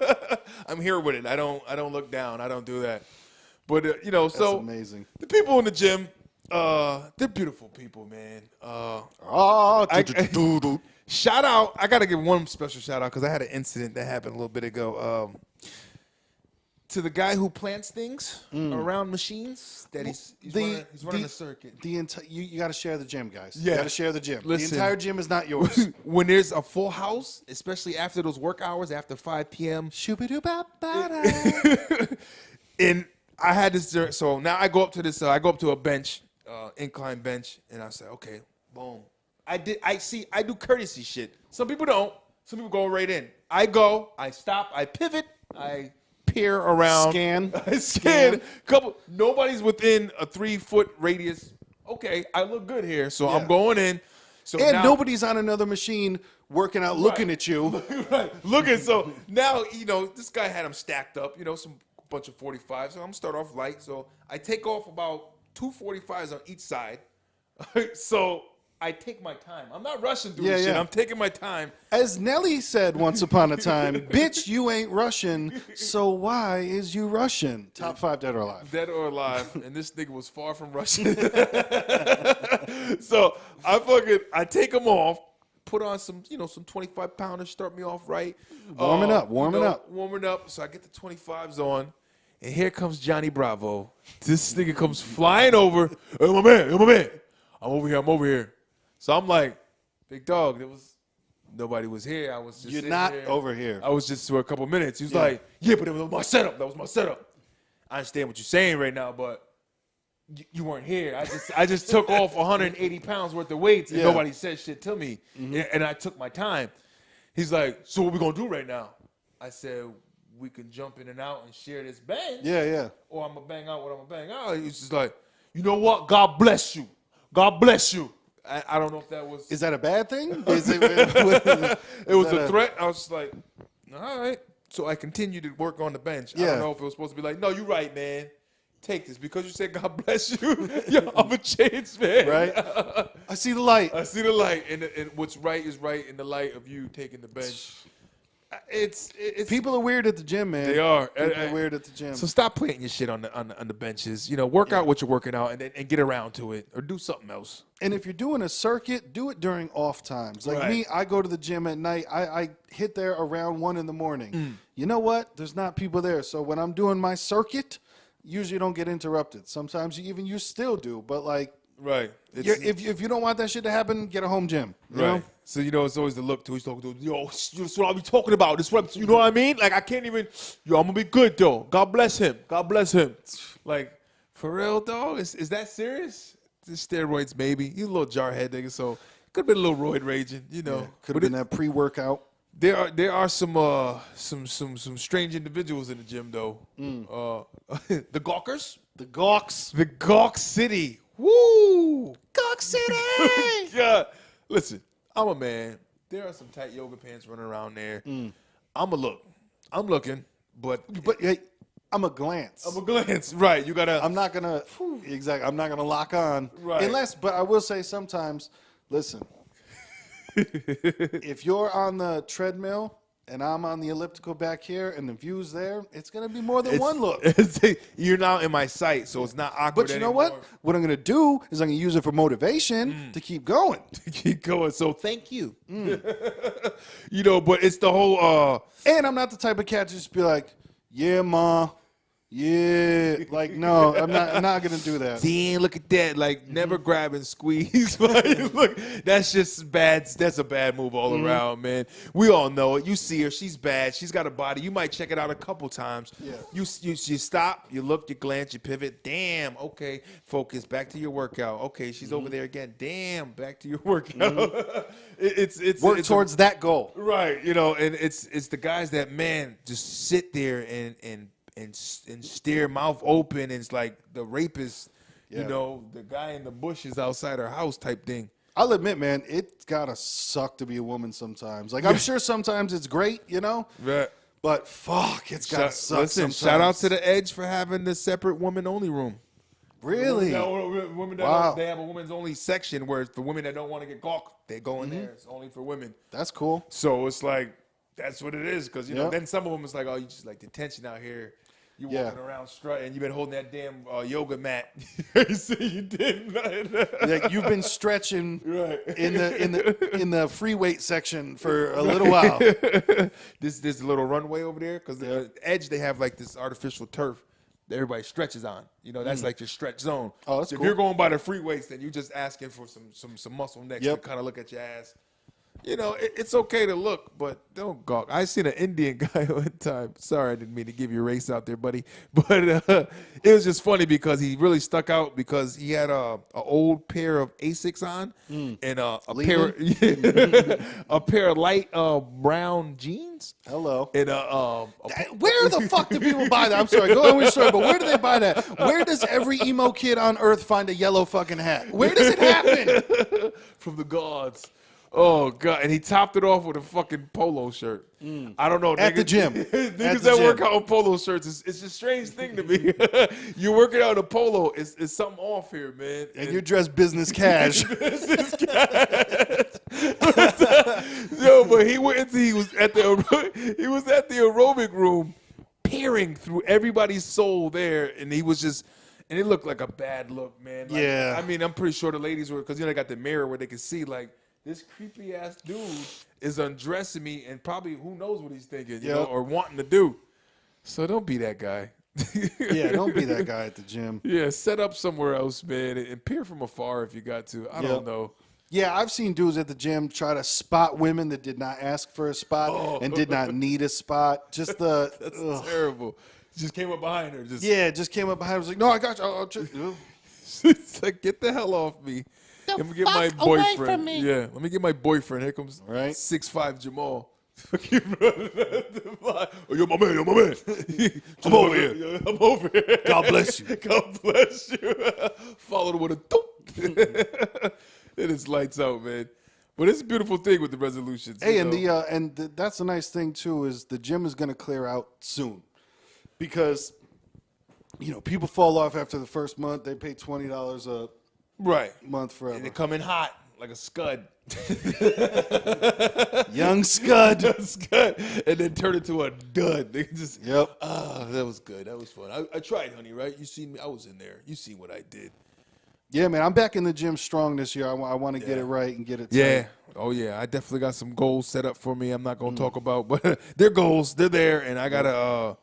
S1: I'm here with it. I don't look down. I don't do that. But
S2: That's
S1: so
S2: amazing.
S1: the people in the gym, they're beautiful people, man. Shout out! I gotta give one special shout out because I had an incident that happened a little bit ago. To the guy who plants things around machines, that he's running a circuit.
S2: You got to share the gym, guys.
S1: Yeah.
S2: You got to share the gym.
S1: Listen.
S2: The entire gym is not yours.
S1: When there's a full house, especially after those work hours, after 5 p.m. And I had this, so now I go up to this, I go up to a bench, incline bench, and I say, okay, boom. I do courtesy shit. Some people don't. Some people go right in. I go, I stop, I pivot, I peer around. I scan. Nobody's within a 3-foot radius. Okay, I look good here, so I'm going in. So
S2: and
S1: now,
S2: nobody's on another machine working out, looking at you.
S1: Right, looking. So now, this guy had them stacked up, some bunch of 45s. So I'm gonna start off light. So I take off about 2 45s on each side. So I take my time. I'm not rushing through this shit. I'm taking my time.
S2: As Nelly said once upon a time, bitch, you ain't Russian, so why is you Russian? Top 5 dead or alive.
S1: Dead or alive. And this nigga was far from Russian. So I take them off, put on some 25 pounders, start me off right.
S2: Warming up.
S1: So I get the 25s on. And here comes Johnny Bravo. This nigga comes flying over. Hey, my man. I'm over here. So I'm like, big dog, nobody was here. I was just
S2: You're not
S1: here.
S2: over here.
S1: I was just for a couple minutes. He was like, yeah, but it was my setup. That was my setup. I understand what you're saying right now, but you weren't here. I just took off 180 pounds worth of weights and nobody said shit to me. And I took my time. He's like, so what we gonna do right now? I said, we can jump in and out and share this bench.
S2: Yeah.
S1: Or I'm gonna bang out what I'm gonna bang out. He's just like, you know what? God bless you. God bless you. I don't know if that was.
S2: Is that a bad thing?
S1: It was a threat. I was just like, all right. So I continued to work on the bench. I don't know if it was supposed to be like, no, you're right, man. Take this. Because you said God bless you, yo, I'm a changed man.
S2: Right? I see the light.
S1: I see the light. And what's right is right in the light of you taking the bench. It's
S2: people are weird at the gym, man.
S1: They are.
S2: People are weird at the gym.
S1: So stop planting your shit on the benches. Work out what you're working out and get around to it or do something else.
S2: And if you're doing a circuit, do it during off times. Like me, I go to the gym at night. I hit there around 1 in the morning. You know what? There's not people there. So when I'm doing my circuit, usually you don't get interrupted. Sometimes you still do, but like.
S1: Right.
S2: If you don't want that shit to happen, get a home gym. You know?
S1: So it's always the look to. He's talking to. Yo, this is what I'll be talking about. This what you know what I mean? Like I can't even. Yo, I'm gonna be good though. God bless him. God bless him. Like for real, dog. Is that serious? This steroids, maybe. He's a little jarhead nigga, so could have been a little roid raging.
S2: Could have been that pre-workout.
S1: There are some strange individuals in the gym though. The Gawkers.
S2: The Gawks.
S1: The Gawk City. Woo!
S2: Gawk City!
S1: Yeah. Listen, I'm a man. There are some tight yoga pants running around there. I'm looking, but
S2: hey, I'm a glance.
S1: Right. You gotta.
S2: I'm not gonna. Exactly. I'm not gonna lock on.
S1: Right.
S2: But I will say sometimes. Listen. If you're on the treadmill and I'm on the elliptical back here and the view's there, it's going to be more than one look.
S1: You're now in my sight, so it's not awkward
S2: But you know what? What I'm going to do is I'm going to use it for motivation to keep going.
S1: So thank you. But it's the whole...
S2: And I'm not the type of cat to just be like, yeah, ma, Yeah, like no, I'm not gonna do that.
S1: Damn, look at that. Like, never grab and squeeze. Like, look, that's just bad. That's a bad move all around, man. We all know it. You see her. She's bad. She's got a body. You might check it out a couple times.
S2: Yeah.
S1: You stop. You look. You glance. You pivot. Damn. Okay. Focus. Back to your workout. Okay. She's over there again. Damn. Back to your workout. it's
S2: Work towards that goal.
S1: right. You know, and it's the guys that, man, just sit there and stare mouth open, and it's like the rapist,
S2: Yeah.
S1: you know, the guy in the bushes outside her house type thing.
S2: I'll admit, man, it's gotta suck to be a woman sometimes. Like I'm sure sometimes it's great, you know,
S1: Right.
S2: but fuck, it's gotta suck.
S1: Listen,
S2: sometimes.
S1: shout out to the Edge for having the separate women only room.
S2: Really.
S1: Women that
S2: Wow.
S1: they have a women's only section where for women that don't want to get gawked, they go in there. It's only for women.
S2: That's cool.
S1: So it's like, that's what it is. Because, you know,
S2: Yep.
S1: then some of them is like, oh, you just like the tension out here. You
S2: Yeah.
S1: walking around strutting. You've been holding that damn yoga mat. You see, you did.
S2: Like you've been stretching
S1: Right.
S2: in the free weight section for a little while.
S1: This little runway over there, because the Edge, they have like this artificial turf that everybody stretches on. You know, that's like your stretch zone.
S2: Oh, that's
S1: so
S2: cool.
S1: if you're going by the free weights, then you're just asking for some muscle next
S2: Yep.
S1: to kind of look at your ass. You know, it's okay to look, but don't gawk. I seen an Indian guy one time. Sorry, I didn't mean to give you a race out there, buddy. But it was just funny because he really stuck out because he had a old pair of Asics on and a pair of light brown jeans.
S2: Hello.
S1: And
S2: Where the fuck do people buy that? I'm sorry, go on with your story, but where do they buy that? Where does every emo kid on earth find a yellow fucking hat? Where does it happen?
S1: from the gods. Oh god! And he topped it off with a fucking polo shirt. I don't know.
S2: At the gym.
S1: Niggas
S2: At the
S1: that
S2: gym.
S1: work out in polo shirts, it's a strange thing to me. You're working out in a polo. It's something off here, man.
S2: And you're dressed business cash.
S1: Yo, but he was at the aerobic room, peering through everybody's soul there, and he was just. And it looked like a bad look, man. Like,
S2: Yeah.
S1: I mean, I'm pretty sure the ladies were, because, you know, they got the mirror where they can see, like, this creepy ass dude is undressing me, and probably who knows what he's thinking, you know, or wanting to do. So don't be that guy.
S2: Yeah, don't be that guy at the gym.
S1: Yeah, set up somewhere else, man, and peer from afar if you got to. I don't know.
S2: Yeah, I've seen dudes at the gym try to spot women that did not ask for a spot and did not need a spot. Just the
S1: That's terrible. Just came up behind her.
S2: just came up behind her. Was like, no, I got you. I'll check you.
S1: It's like, get the hell off me. Let me get my
S3: fuck away
S1: boyfriend.
S3: from me.
S1: Yeah, let me get my boyfriend. Here comes
S2: Right.
S1: 6'5" Jamal. Oh, you're my man. You're my man.
S2: I'm over here.
S1: Yeah, I'm over here.
S2: God bless you.
S1: God bless you. Followed with a doop. It is lights out, man. But it's a beautiful thing with the resolutions.
S2: Hey,
S1: you know?
S2: and that's a nice thing too is the gym is going to clear out soon, because you know people fall off after the first month. They pay $20 a
S1: right.
S2: month forever.
S1: And they come in hot like a scud.
S2: Young scud.
S1: Scud. And then turn it to a dud. They just,
S2: Yep.
S1: that was good. That was fun. I tried, honey, right? You seen me? I was in there. You see what I did.
S2: Yeah, man, I'm back in the gym strong this year. I want to get it right and get it.
S1: Yeah.
S2: tight.
S1: Oh, yeah. I definitely got some goals set up for me. I'm not going to talk about, but they're goals. They're there, and I got to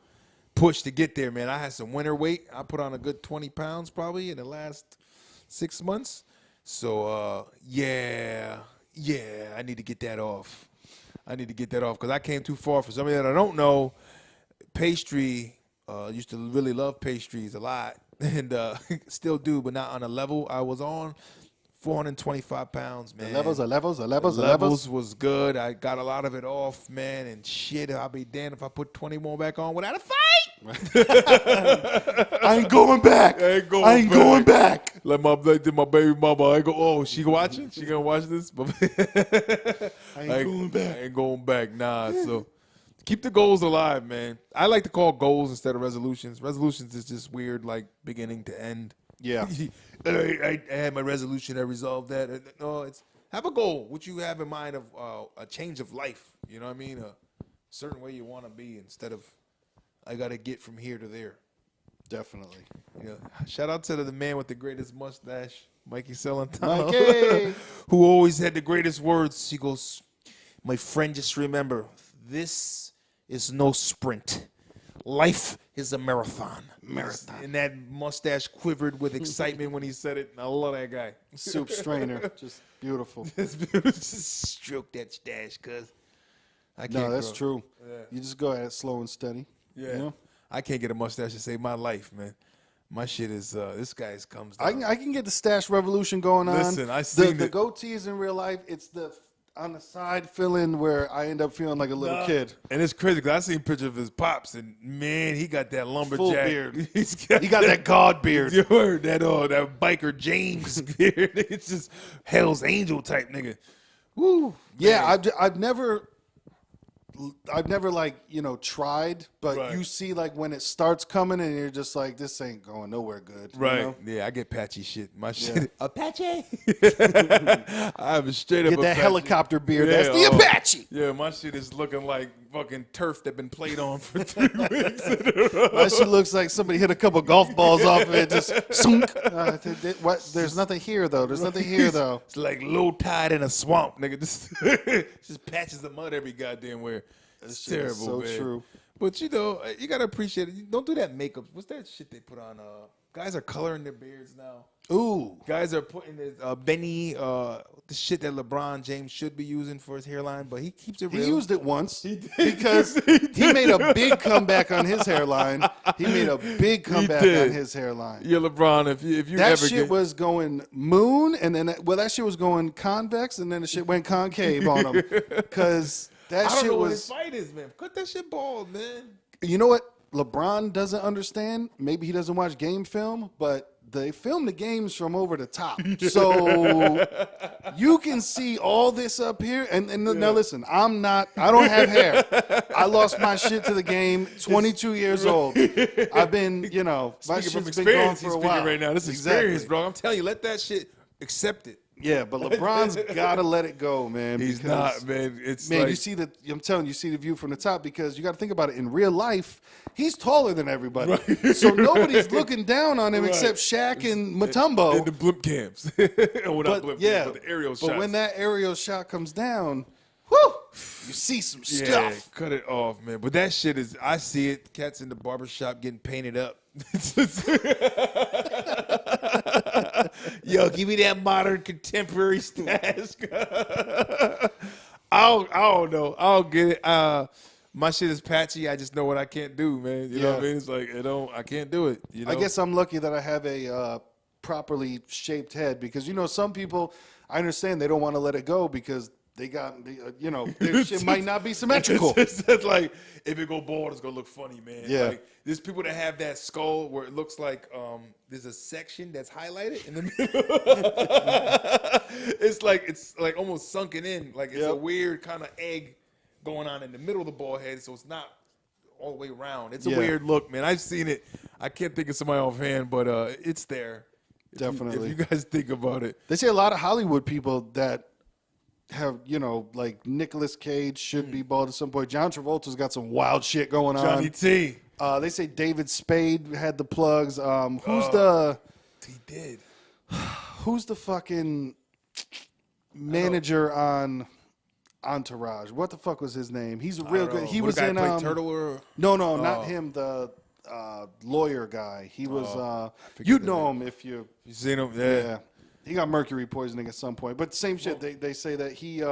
S1: push to get there, man. I had some winter weight. I put on a good 20 pounds probably in the last 6 months. So, I need to get that off. Because I came too far. For somebody that I don't know, pastry, used to really love pastries a lot. And still do, but not on a level I was on. 425 pounds, man.
S2: The levels
S1: Was good. I got a lot of it off, man. And shit, I'll be damned if I put 20 more back on without a fight.
S2: I ain't going back. I ain't going back.
S1: Like my baby mama, I go. Oh, she watching? She gonna watch this?
S2: I ain't going back.
S1: I ain't going back. Nah. So keep the goals alive, man. I like to call goals instead of resolutions. Resolutions is just weird, like beginning to end.
S2: Yeah.
S1: I had my resolution. I resolved that. No, it's have a goal. What you have in mind of a change of life. You know what I mean? A certain way you want to be instead of I got to get from here to there.
S2: Definitely.
S1: You know, shout out to the man with the greatest mustache, Mikey Celentano,
S2: Mikey.
S1: who always had the greatest words. He goes, "My friend, just remember, this is no sprint. Life is a marathon. And that mustache quivered with excitement when he said it. I love that guy.
S2: Soup strainer, just beautiful.
S1: Just stroke that stash, cuz. I can't.
S2: No, that's
S1: grow.
S2: true.
S1: Yeah.
S2: You just go at it slow and steady.
S1: Yeah.
S2: You know?
S1: I can't get a mustache to save my life, man. My shit is this guy's comes
S2: I
S1: down.
S2: can get the stash revolution going on.
S1: Listen, I seen
S2: the
S1: it.
S2: goatees in real life. It's the on the side fill-in where I end up feeling like a little kid.
S1: And it's crazy because I seen pictures of his pops, and man, he got that lumberjack
S2: Full beard.
S1: He
S2: got that God beard.
S1: You heard that? That biker James beard. It's just Hell's Angel type nigga. Woo.
S2: Yeah,
S1: man.
S2: I've never like, tried, but
S1: Right.
S2: you see like when it starts coming and you're just like, this ain't going nowhere good. you
S1: Right.
S2: know?
S1: Yeah, I get patchy shit. My
S2: Yeah.
S1: shit. Apache. I have a straight up
S2: Get that
S1: Apache.
S2: helicopter beard.
S1: Yeah,
S2: That's the Apache.
S1: Yeah, my shit is looking like fucking turf that been played on for 3 weeks.
S2: My shit looks like somebody hit a couple golf balls off of it. Just sunk. There's nothing here though. There's nothing here though.
S1: It's like low tide in a swamp, nigga. Just patches of mud every goddamn where. It's
S2: shit is
S1: terrible,
S2: so
S1: man.
S2: true.
S1: But you gotta appreciate it. Don't do that makeup. What's that shit they put on? Guys are coloring their beards now.
S2: Ooh.
S1: Guys are putting this Benny, the shit that LeBron James should be using for his hairline, but he keeps it real.
S2: He used it once because he made a big comeback on his hairline. He made a big comeback
S1: did.
S2: on his hairline.
S1: Yeah, LeBron, if you
S2: That
S1: ever
S2: shit
S1: get,
S2: was going moon, and then that shit was going convex, and then the shit went concave on him because that
S1: I don't
S2: shit
S1: know what his
S2: was.
S1: fight is, man. Cut that shit bald, man.
S2: You know what LeBron doesn't understand? Maybe he doesn't watch game film, but they film the games from over the top. So you can see all this up here. And now listen, I don't have hair. I lost my shit to the game 22 years old. I've been, my
S1: Speaking from
S2: shit's been gone
S1: experience,
S2: for
S1: he's
S2: a
S1: speaking
S2: while.
S1: right now. This is
S2: Exactly.
S1: experience, bro. I'm telling you, let that shit accept it.
S2: Yeah, but LeBron's got to let it go, man.
S1: He's
S2: because,
S1: not, man. It's
S2: Man,
S1: like,
S2: you see I'm telling you, you see the view from the top because you got to think about it. In real life, he's taller than everybody.
S1: Right.
S2: So nobody's looking down on him
S1: Right.
S2: except Shaq and Mutombo.
S1: in the blimp cams. Well, not
S2: But
S1: blimp
S2: yeah,
S1: cams, but the aerial
S2: but
S1: shots.
S2: when that aerial shot comes down, whoo, you see some
S1: Yeah,
S2: stuff.
S1: cut it off, man. But that shit is, I see it. Cats in the barbershop getting painted up. Yo, give me that modern contemporary stash. I don't know. I'll get it. My shit is patchy. I just know what I can't do, man. You know what I
S2: Yeah.
S1: mean? It's like I can't do it. You know?
S2: I guess I'm lucky that I have a properly shaped head because some people, I understand they don't want to let it go because they got, their shit might not be symmetrical.
S1: It's like if it go bald, it's gonna look funny, man.
S2: Yeah.
S1: Like, there's people that have that skull where it looks like there's a section that's highlighted in the middle. it's like almost sunken in. Like it's a
S2: Yep.
S1: weird kind of egg going on in the middle of the bald head, so it's not all the way around. It's a
S2: Yeah.
S1: weird look, man. I've seen it. I can't think of somebody offhand, but it's there.
S2: Definitely.
S1: If you guys think about it.
S2: They say a lot of Hollywood people that have, like Nicolas Cage should be bald at some point. John Travolta's got some wild shit going
S1: Johnny
S2: on.
S1: T.
S2: They say David Spade had the plugs.
S1: He did.
S2: Who's the fucking manager on Entourage? What the fuck was his name? He's real good. He was in
S1: Turtle or
S2: No, not him. The lawyer guy. He was.
S1: forget
S2: You'd
S1: the
S2: know him if you.
S1: you seen him?
S2: Yeah. He got mercury poisoning at some point. But same shit. They say that he.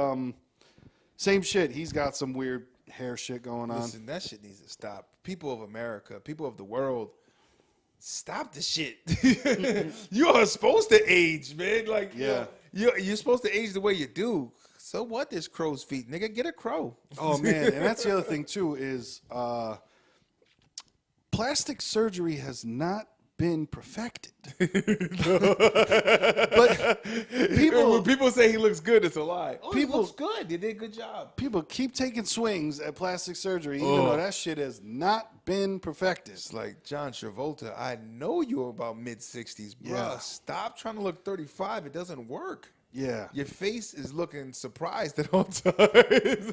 S2: Same shit. He's got some weird hair shit going on.
S1: Listen, that shit needs to stop. People of America, people of the world, stop the shit. You are supposed to age, man. Like,
S2: Yeah.
S1: you're supposed to age the way you do. So what? There's crow's feet, nigga. Get a crow.
S2: Oh man, and that's the other thing too is plastic surgery has not been perfected. But
S1: When people say he looks good, it's a lie. Oh,
S2: People-
S1: he looks good. They did a good job.
S2: people keep taking swings at plastic surgery, even though that shit has not been perfected.
S1: It's like, John Travolta, I know you're about mid-60s, bruh.
S2: Yeah.
S1: Stop trying to look 35. It doesn't work.
S2: Yeah.
S1: Your face is looking surprised at all times.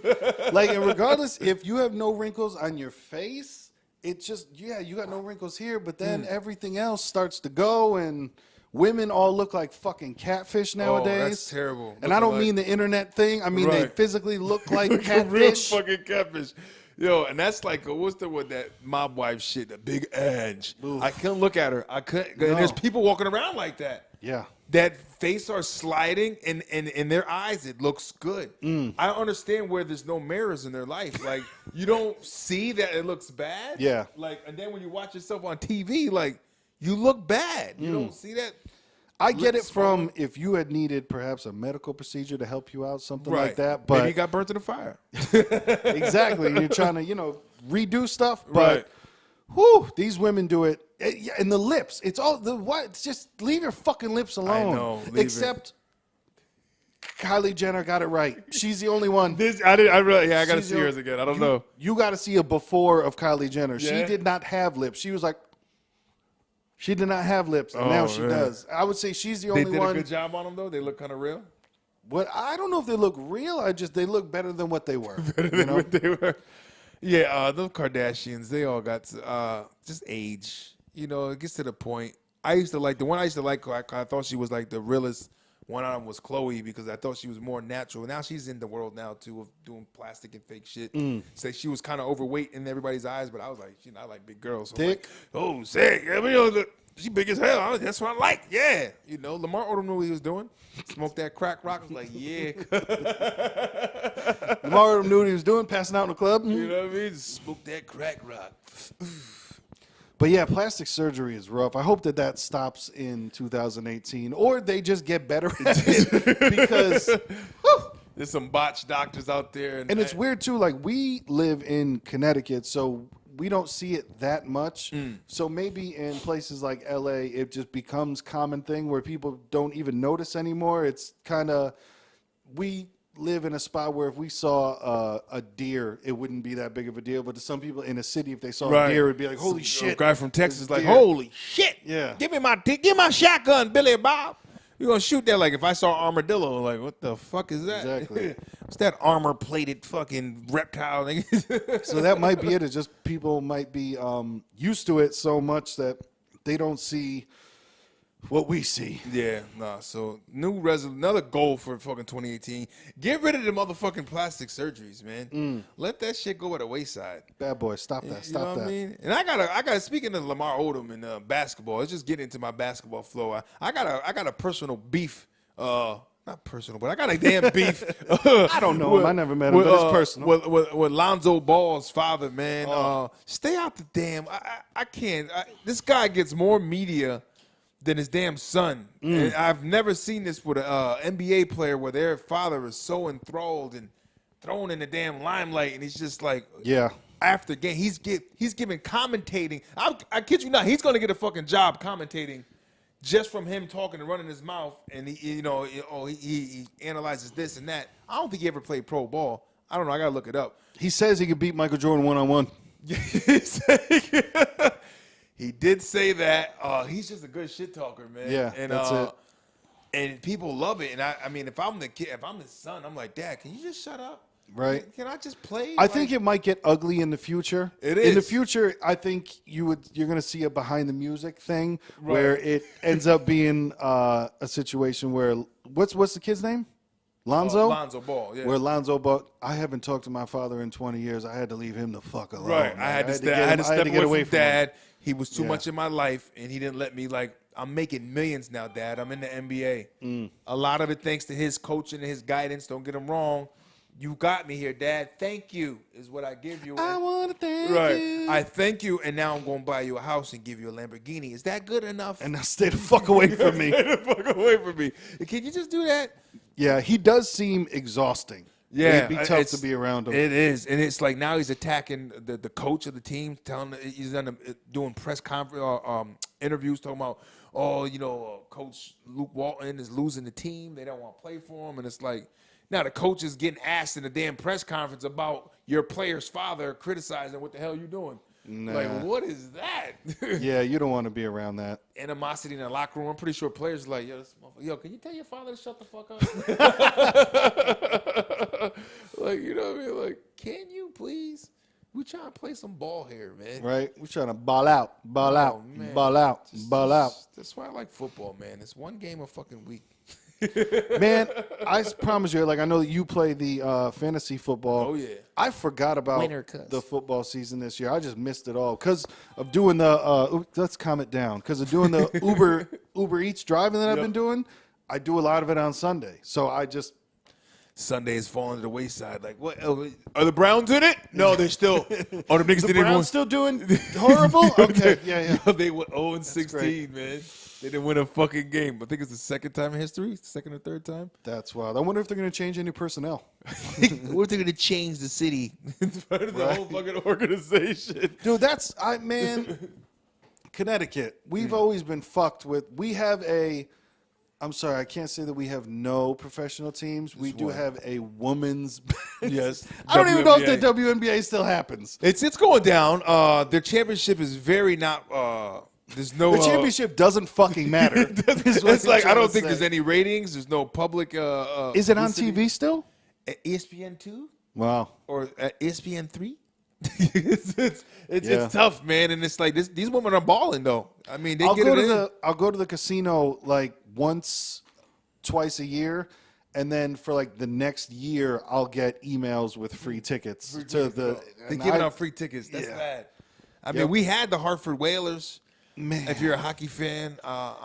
S2: Like, and regardless, if you have no wrinkles on your face, it just, you got no wrinkles here, but then everything else starts to go, and women all look like fucking catfish nowadays.
S1: Oh, that's terrible.
S2: And I don't
S1: Looking
S2: mean the internet thing. I mean, they
S1: Right.
S2: they physically look like
S1: like a real
S2: catfish.
S1: fucking catfish. Yo, and that's like, what's the what that mob wife shit? The big edge.
S2: Oof.
S1: I couldn't look at her. I couldn't.
S2: No.
S1: And there's people walking around like that.
S2: Yeah.
S1: That face are sliding, and in their eyes, it looks good. I don't understand where there's no mirrors in their life. Like, you don't see that it looks bad.
S2: Yeah.
S1: Like, and then when you watch yourself on TV, like, you look bad. You don't see that.
S2: I get it
S1: Lips
S2: from
S1: swollen.
S2: if you had needed perhaps a medical procedure to help you out, something
S1: Right.
S2: like that.
S1: Maybe
S2: But
S1: you got burnt in the fire.
S2: exactly, you're trying to, redo stuff.
S1: Right.
S2: But, whew, these women do it. And the lips, it's all the what? It's just leave your fucking lips alone.
S1: know, leave
S2: Except Kylie Jenner got it right. She's the only one.
S1: I gotta
S2: She's
S1: see
S2: the-
S1: hers again. I don't know.
S2: You got to see a before of Kylie Jenner. She
S1: Yeah?
S2: did not have lips. She was like, she did not have lips, and now she
S1: man.
S2: does. I would say she's the
S1: They
S2: only
S1: did
S2: one.
S1: a good job on them though. They look kind of real.
S2: What I don't know if they look real. They look better than what they were. You know?
S1: What they were. Yeah, those Kardashians, they all got just age. It gets to the point. I used to like the one I used to like. I thought she was like the realest. One of them was Chloe because I thought she was more natural. Now she's in the world now too of doing plastic and fake shit. Say she was kind of overweight in everybody's eyes, but I was like, I like big girls. So
S2: Thick?
S1: I'm like, sick. She big as hell. That's what I like. Yeah, Lamar Odom knew what he was doing. Smoked that crack rock. I was like, yeah.
S2: Lamar knew what he was doing, passing out in the club.
S1: You know what I mean? Smoke that crack rock.
S2: But yeah, plastic surgery is rough. I hope that stops in 2018, or they just get better at it because. Whew,
S1: There's some botched doctors out there.
S2: and it's weird too. Like we live in Connecticut, so we don't see it that much. So maybe in places like LA, it just becomes common thing where people don't even notice anymore. It's kind of we live in a spot where if we saw a deer, it wouldn't be that big of a deal. But to some people in a city, if they saw a deer, it'd be like, holy shit.
S1: A guy from Texas
S2: it's
S1: like,
S2: deer.
S1: holy shit.
S2: Yeah.
S1: Give me my shotgun, Billy Bob. You're going to shoot that like if I saw armadillo, like, what the fuck is that?
S2: Exactly.
S1: What's that armor-plated fucking reptile?
S2: So that might be it. It's just people might be used to it so much that they don't see what we see.
S1: Yeah, nah. So another goal for fucking 2018. Get rid of the motherfucking plastic surgeries, man. Let that shit go by the wayside.
S2: Bad boy, stop that.
S1: You know
S2: Stop
S1: what
S2: that.
S1: I mean? And I gotta. Speaking of Lamar Odom and basketball, let's just get into my basketball flow. I got a personal beef. Not personal, but I got a damn beef.
S2: I don't know him. I never met him, but it's personal.
S1: With Lonzo Ball's father, man. Stay out the damn. I can't. This guy gets more media than his damn son. And I've never seen this with an NBA player where their father is so enthralled and thrown in the damn limelight, and he's just like,
S2: Yeah.
S1: After game, he's giving commentating. I kid you not, he's gonna get a fucking job commentating just from him talking and running his mouth, and he analyzes this and that. I don't think he ever played pro ball. I don't know. I gotta look it up.
S2: He says he could beat Michael Jordan one-on-one.
S1: He did say that. He's just a good shit talker, man.
S2: Yeah,
S1: and,
S2: that's it.
S1: And people love it. And I mean, if I'm the kid, if I'm his son, I'm like, Dad, can you just shut up?
S2: Right.
S1: Can I just play?
S2: I think it might get ugly in the future.
S1: It
S2: In the
S1: is.
S2: future, I think you're going to see a behind the music thing where it ends up being a situation where what's the kid's name? Lonzo?
S1: Lonzo Ball, yeah.
S2: Where Lonzo Ball, I haven't talked to my father in 20 years. I had to leave him the fuck alone.
S1: Right.
S2: man.
S1: I had to step
S2: get
S1: away from
S2: him.
S1: Dad. He was too
S2: Yeah.
S1: much in my life, and he didn't let me, I'm making millions now, Dad. I'm in the NBA. A lot of it thanks to his coaching and his guidance. Don't get him wrong. You got me here, Dad. Thank you is what I give you.
S2: I want to thank you.
S1: I thank you, and now I'm going to buy you a house and give you a Lamborghini. Is that good enough?
S2: And now stay the fuck away from me.
S1: Get the fuck away from me. Can you just do that?
S2: Yeah, he does seem exhausting.
S1: Yeah,
S2: It'd be tough to be around him.
S1: It is, and it's like now he's attacking the coach of the team, telling he's doing press conference interviews talking about, Coach Luke Walton is losing the team. They don't want to play for him, and it's like now the coach is getting asked in a damn press conference about your player's father criticizing what the hell you doing.
S2: Nah.
S1: Like, what is that?
S2: Yeah, you don't want to be around that.
S1: Animosity in the locker room. I'm pretty sure players are like, can you tell your father to shut the fuck up? Like, you know what I mean? Like, can you please? We trying to play some ball here, man.
S2: Right? We're trying to ball out,
S1: Man.
S2: ball out.
S1: That's why I like football, man. It's one game a fucking week.
S2: Man, I promise you, like I know that you play the fantasy football.
S1: Oh, yeah.
S2: I forgot about
S1: Winter cuss.
S2: the football season this year. I just missed it all because of doing the. Let's calm it down. Because of doing the Uber Eats driving that I've been doing. I do a lot of it on Sunday, so I just.
S1: Sunday is falling to the wayside. Like, what? Are the Browns in it? No, they're still. Oh, the niggas
S2: The
S1: didn't
S2: Browns
S1: win.
S2: still doing horrible? Okay, yeah.
S1: Yo, they went 0-16,
S2: great.
S1: man. They didn't win a fucking game. I think it's the second time in history, second or third time.
S2: That's wild. I wonder if they're going to change any personnel.
S1: What if they're going to change the city? It's part of the whole fucking organization.
S2: Dude, man, Connecticut, we've always been fucked with. We have I'm sorry, I can't say that we have no professional teams. We do have a women's.
S1: Yes.
S2: I don't even know if
S1: WNBA.
S2: the WNBA still happens.
S1: It's going down. Their championship is very not. There's no.
S2: The championship doesn't fucking matter.
S1: It's like I don't think there's any ratings. There's no public.
S2: Is it on
S1: publicity.
S2: TV still?
S1: At ESPN2
S2: Wow.
S1: or at ESPN3? It's tough, man, and it's like these women are balling though. I mean, they
S2: I'll
S1: get
S2: go
S1: it
S2: to
S1: in.
S2: I'll go to the casino like once, twice a year, and then for like the next year, I'll get emails with free tickets to the.
S1: They giving out free tickets. That's bad. I mean, we had the Hartford Whalers.
S2: Man.
S1: If you're a hockey fan,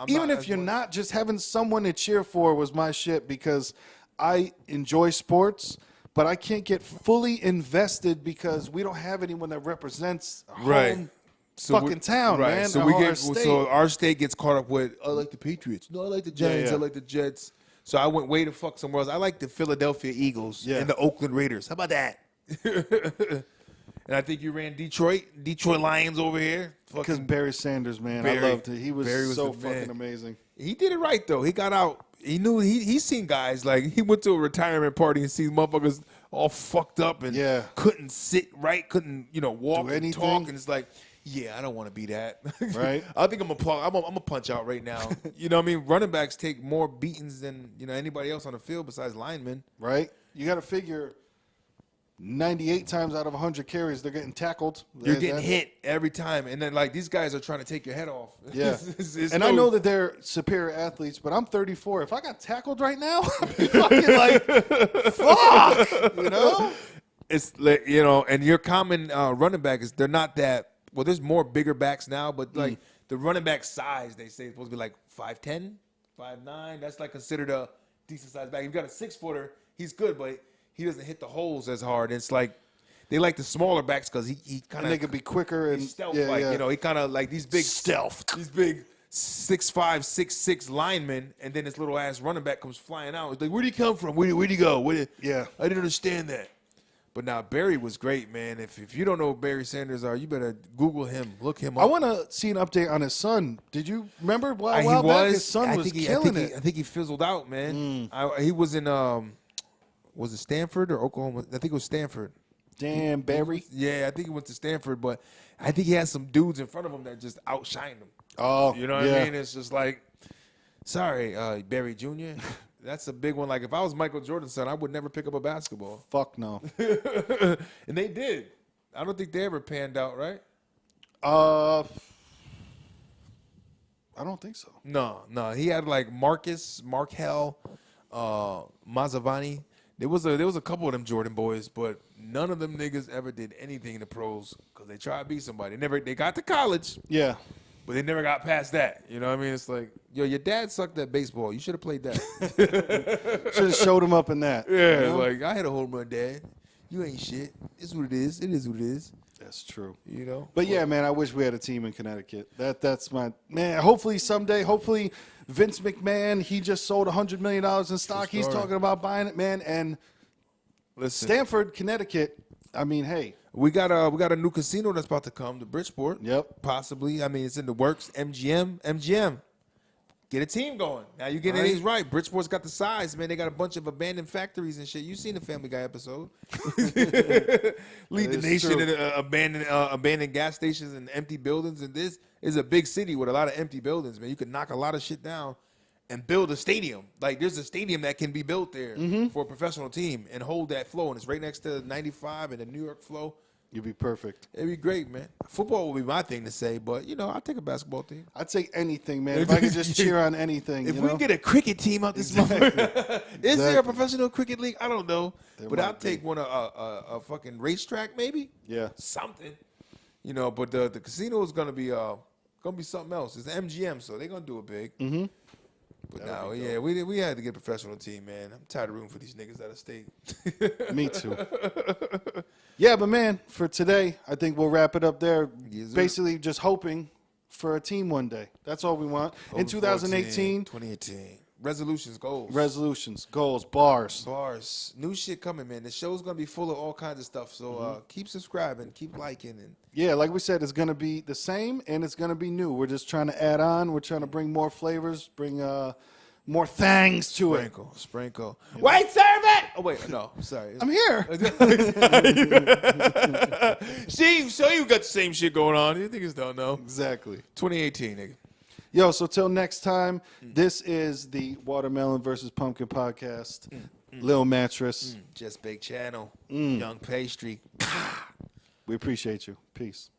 S2: Even if you're not, just having someone to cheer for was my shit because I enjoy sports, but I can't get fully invested because we don't have anyone that represents home fucking town,
S1: right.
S2: man.
S1: So our state gets caught up with I like the Patriots. No, I like the Giants.
S2: yeah.
S1: I like the Jets. So I went way to fuck somewhere else. I like the Philadelphia Eagles and the Oakland Raiders. How about that? And I think you ran Detroit Lions over here.
S2: Because Barry Sanders, man, I loved it. He was so fucking amazing.
S1: He did it right though. He got out. He knew he's seen guys like he went to a retirement party and seen motherfuckers all fucked up and couldn't sit right, couldn't walk and talk, and it's like, yeah, I don't want to be that.
S2: Right.
S1: I think I'm a punch out right now. You know what I mean? Running backs take more beatings than anybody else on the field besides linemen.
S2: Right. You got to figure 98 times out of 100 carries, they're getting tackled.
S1: You're getting hit every time. And then, like, these guys are trying to take your head off.
S2: Yeah. I know that they're superior athletes, but I'm 34. If I got tackled right now, I'd be fucking like, fuck,
S1: It's like, and your common running back is, they're not that, well, there's more bigger backs now, but, like, the running back size, they say, is supposed to be, like, 5'10", 5'9". That's, like, considered a decent-sized back. You've got a 6-footer. He's good, but he doesn't hit the holes as hard. It's like they like the smaller backs because he kind of
S2: they could be quicker and
S1: stealth he kind of like these big
S2: stealth,
S1: these big 6'5", 6'6" linemen, and then this little ass running back comes flying out. It's like, where'd he come from? Where'd he go? I didn't understand that. But now Barry was great, man. If you don't know who Barry Sanders are, you better Google him, look him up.
S2: I want to see an update on his son. Did you remember a while back? His son was killing it.
S1: I think he fizzled out, man. He was in was it Stanford or Oklahoma? I think it was Stanford.
S2: Damn, Barry.
S1: Yeah, I think he went to Stanford, but I think he had some dudes in front of him that just outshined him.
S2: Oh,
S1: you know what I mean? It's just like, sorry, Barry Jr. That's a big one. Like, if I was Michael Jordan's son, I would never pick up a basketball.
S2: Fuck no.
S1: And they did. I don't think they ever panned out, right?
S2: I don't think so.
S1: No. He had like Markel, Mazzavani. There was a couple of them Jordan boys, but none of them niggas ever did anything in the pros because they tried to beat somebody. They got to college.
S2: Yeah.
S1: But they never got past that. You know what I mean? It's like, yo, your dad sucked at baseball. You should have played that.
S2: Should have showed him up in that.
S1: Yeah, like, I had a home run, Dad. You ain't shit. It's what it is. It is what it is.
S2: That's true.
S1: But
S2: yeah, man, I wish we had a team in Connecticut. That's my man. Hopefully someday. Hopefully Vince McMahon. He just sold $100 million in stock. He's talking about buying it, man. And
S1: listen,
S2: Stamford, Connecticut. I mean, hey,
S1: we got a new casino that's about to come to Bridgeport.
S2: Yep,
S1: possibly. I mean, it's in the works. MGM. Get a team going. Now you're getting these right. Bridgeport's got the size, man. They got a bunch of abandoned factories and shit. You seen the Family Guy episode? Lead the nation in abandoned gas stations and empty buildings. And this is a big city with a lot of empty buildings, man. You could knock a lot of shit down and build a stadium. Like, there's a stadium that can be built there for a professional team and hold that flow. And it's right next to 95 and the New York flow.
S2: You'd be perfect.
S1: It'd be great, man. Football would be my thing to say, but I'll take a basketball team.
S2: I'd take anything, man. If I could just cheer on anything.
S1: If we can get a cricket team out this motherfucker, is there a professional cricket league? I don't know, but I'll take one a fucking racetrack maybe.
S2: Yeah,
S1: something. But the casino is gonna be something else. It's the MGM, so they're gonna do it big. Mm-hmm. But now, we had to get a professional team, man. I'm tired of rooting for these niggas out of state.
S2: Me too. Yeah, but man, for today, I think we'll wrap it up there.
S1: Yes, sir.
S2: Basically, just hoping for a team one day. That's all we want. In 2018.
S1: 2018. Resolutions, goals.
S2: Resolutions, goals, bars.
S1: Bars. New shit coming, man. The show's going to be full of all kinds of stuff. So keep subscribing, keep liking. And
S2: yeah, like we said, it's going to be the same and it's going to be new. We're just trying to add on. We're trying to bring more flavors, bring more things to it.
S1: Sprinkle. Wait, serve it! Oh, wait, no, sorry.
S2: I'm here.
S1: See, so you got the same shit going on. You niggas don't know.
S2: Exactly.
S1: 2018, nigga.
S2: Yo, so till next time, this is the Watermelon versus Pumpkin podcast. Lil Mattress.
S1: Just Bake Channel. Young Pastry.
S2: We appreciate you. Peace.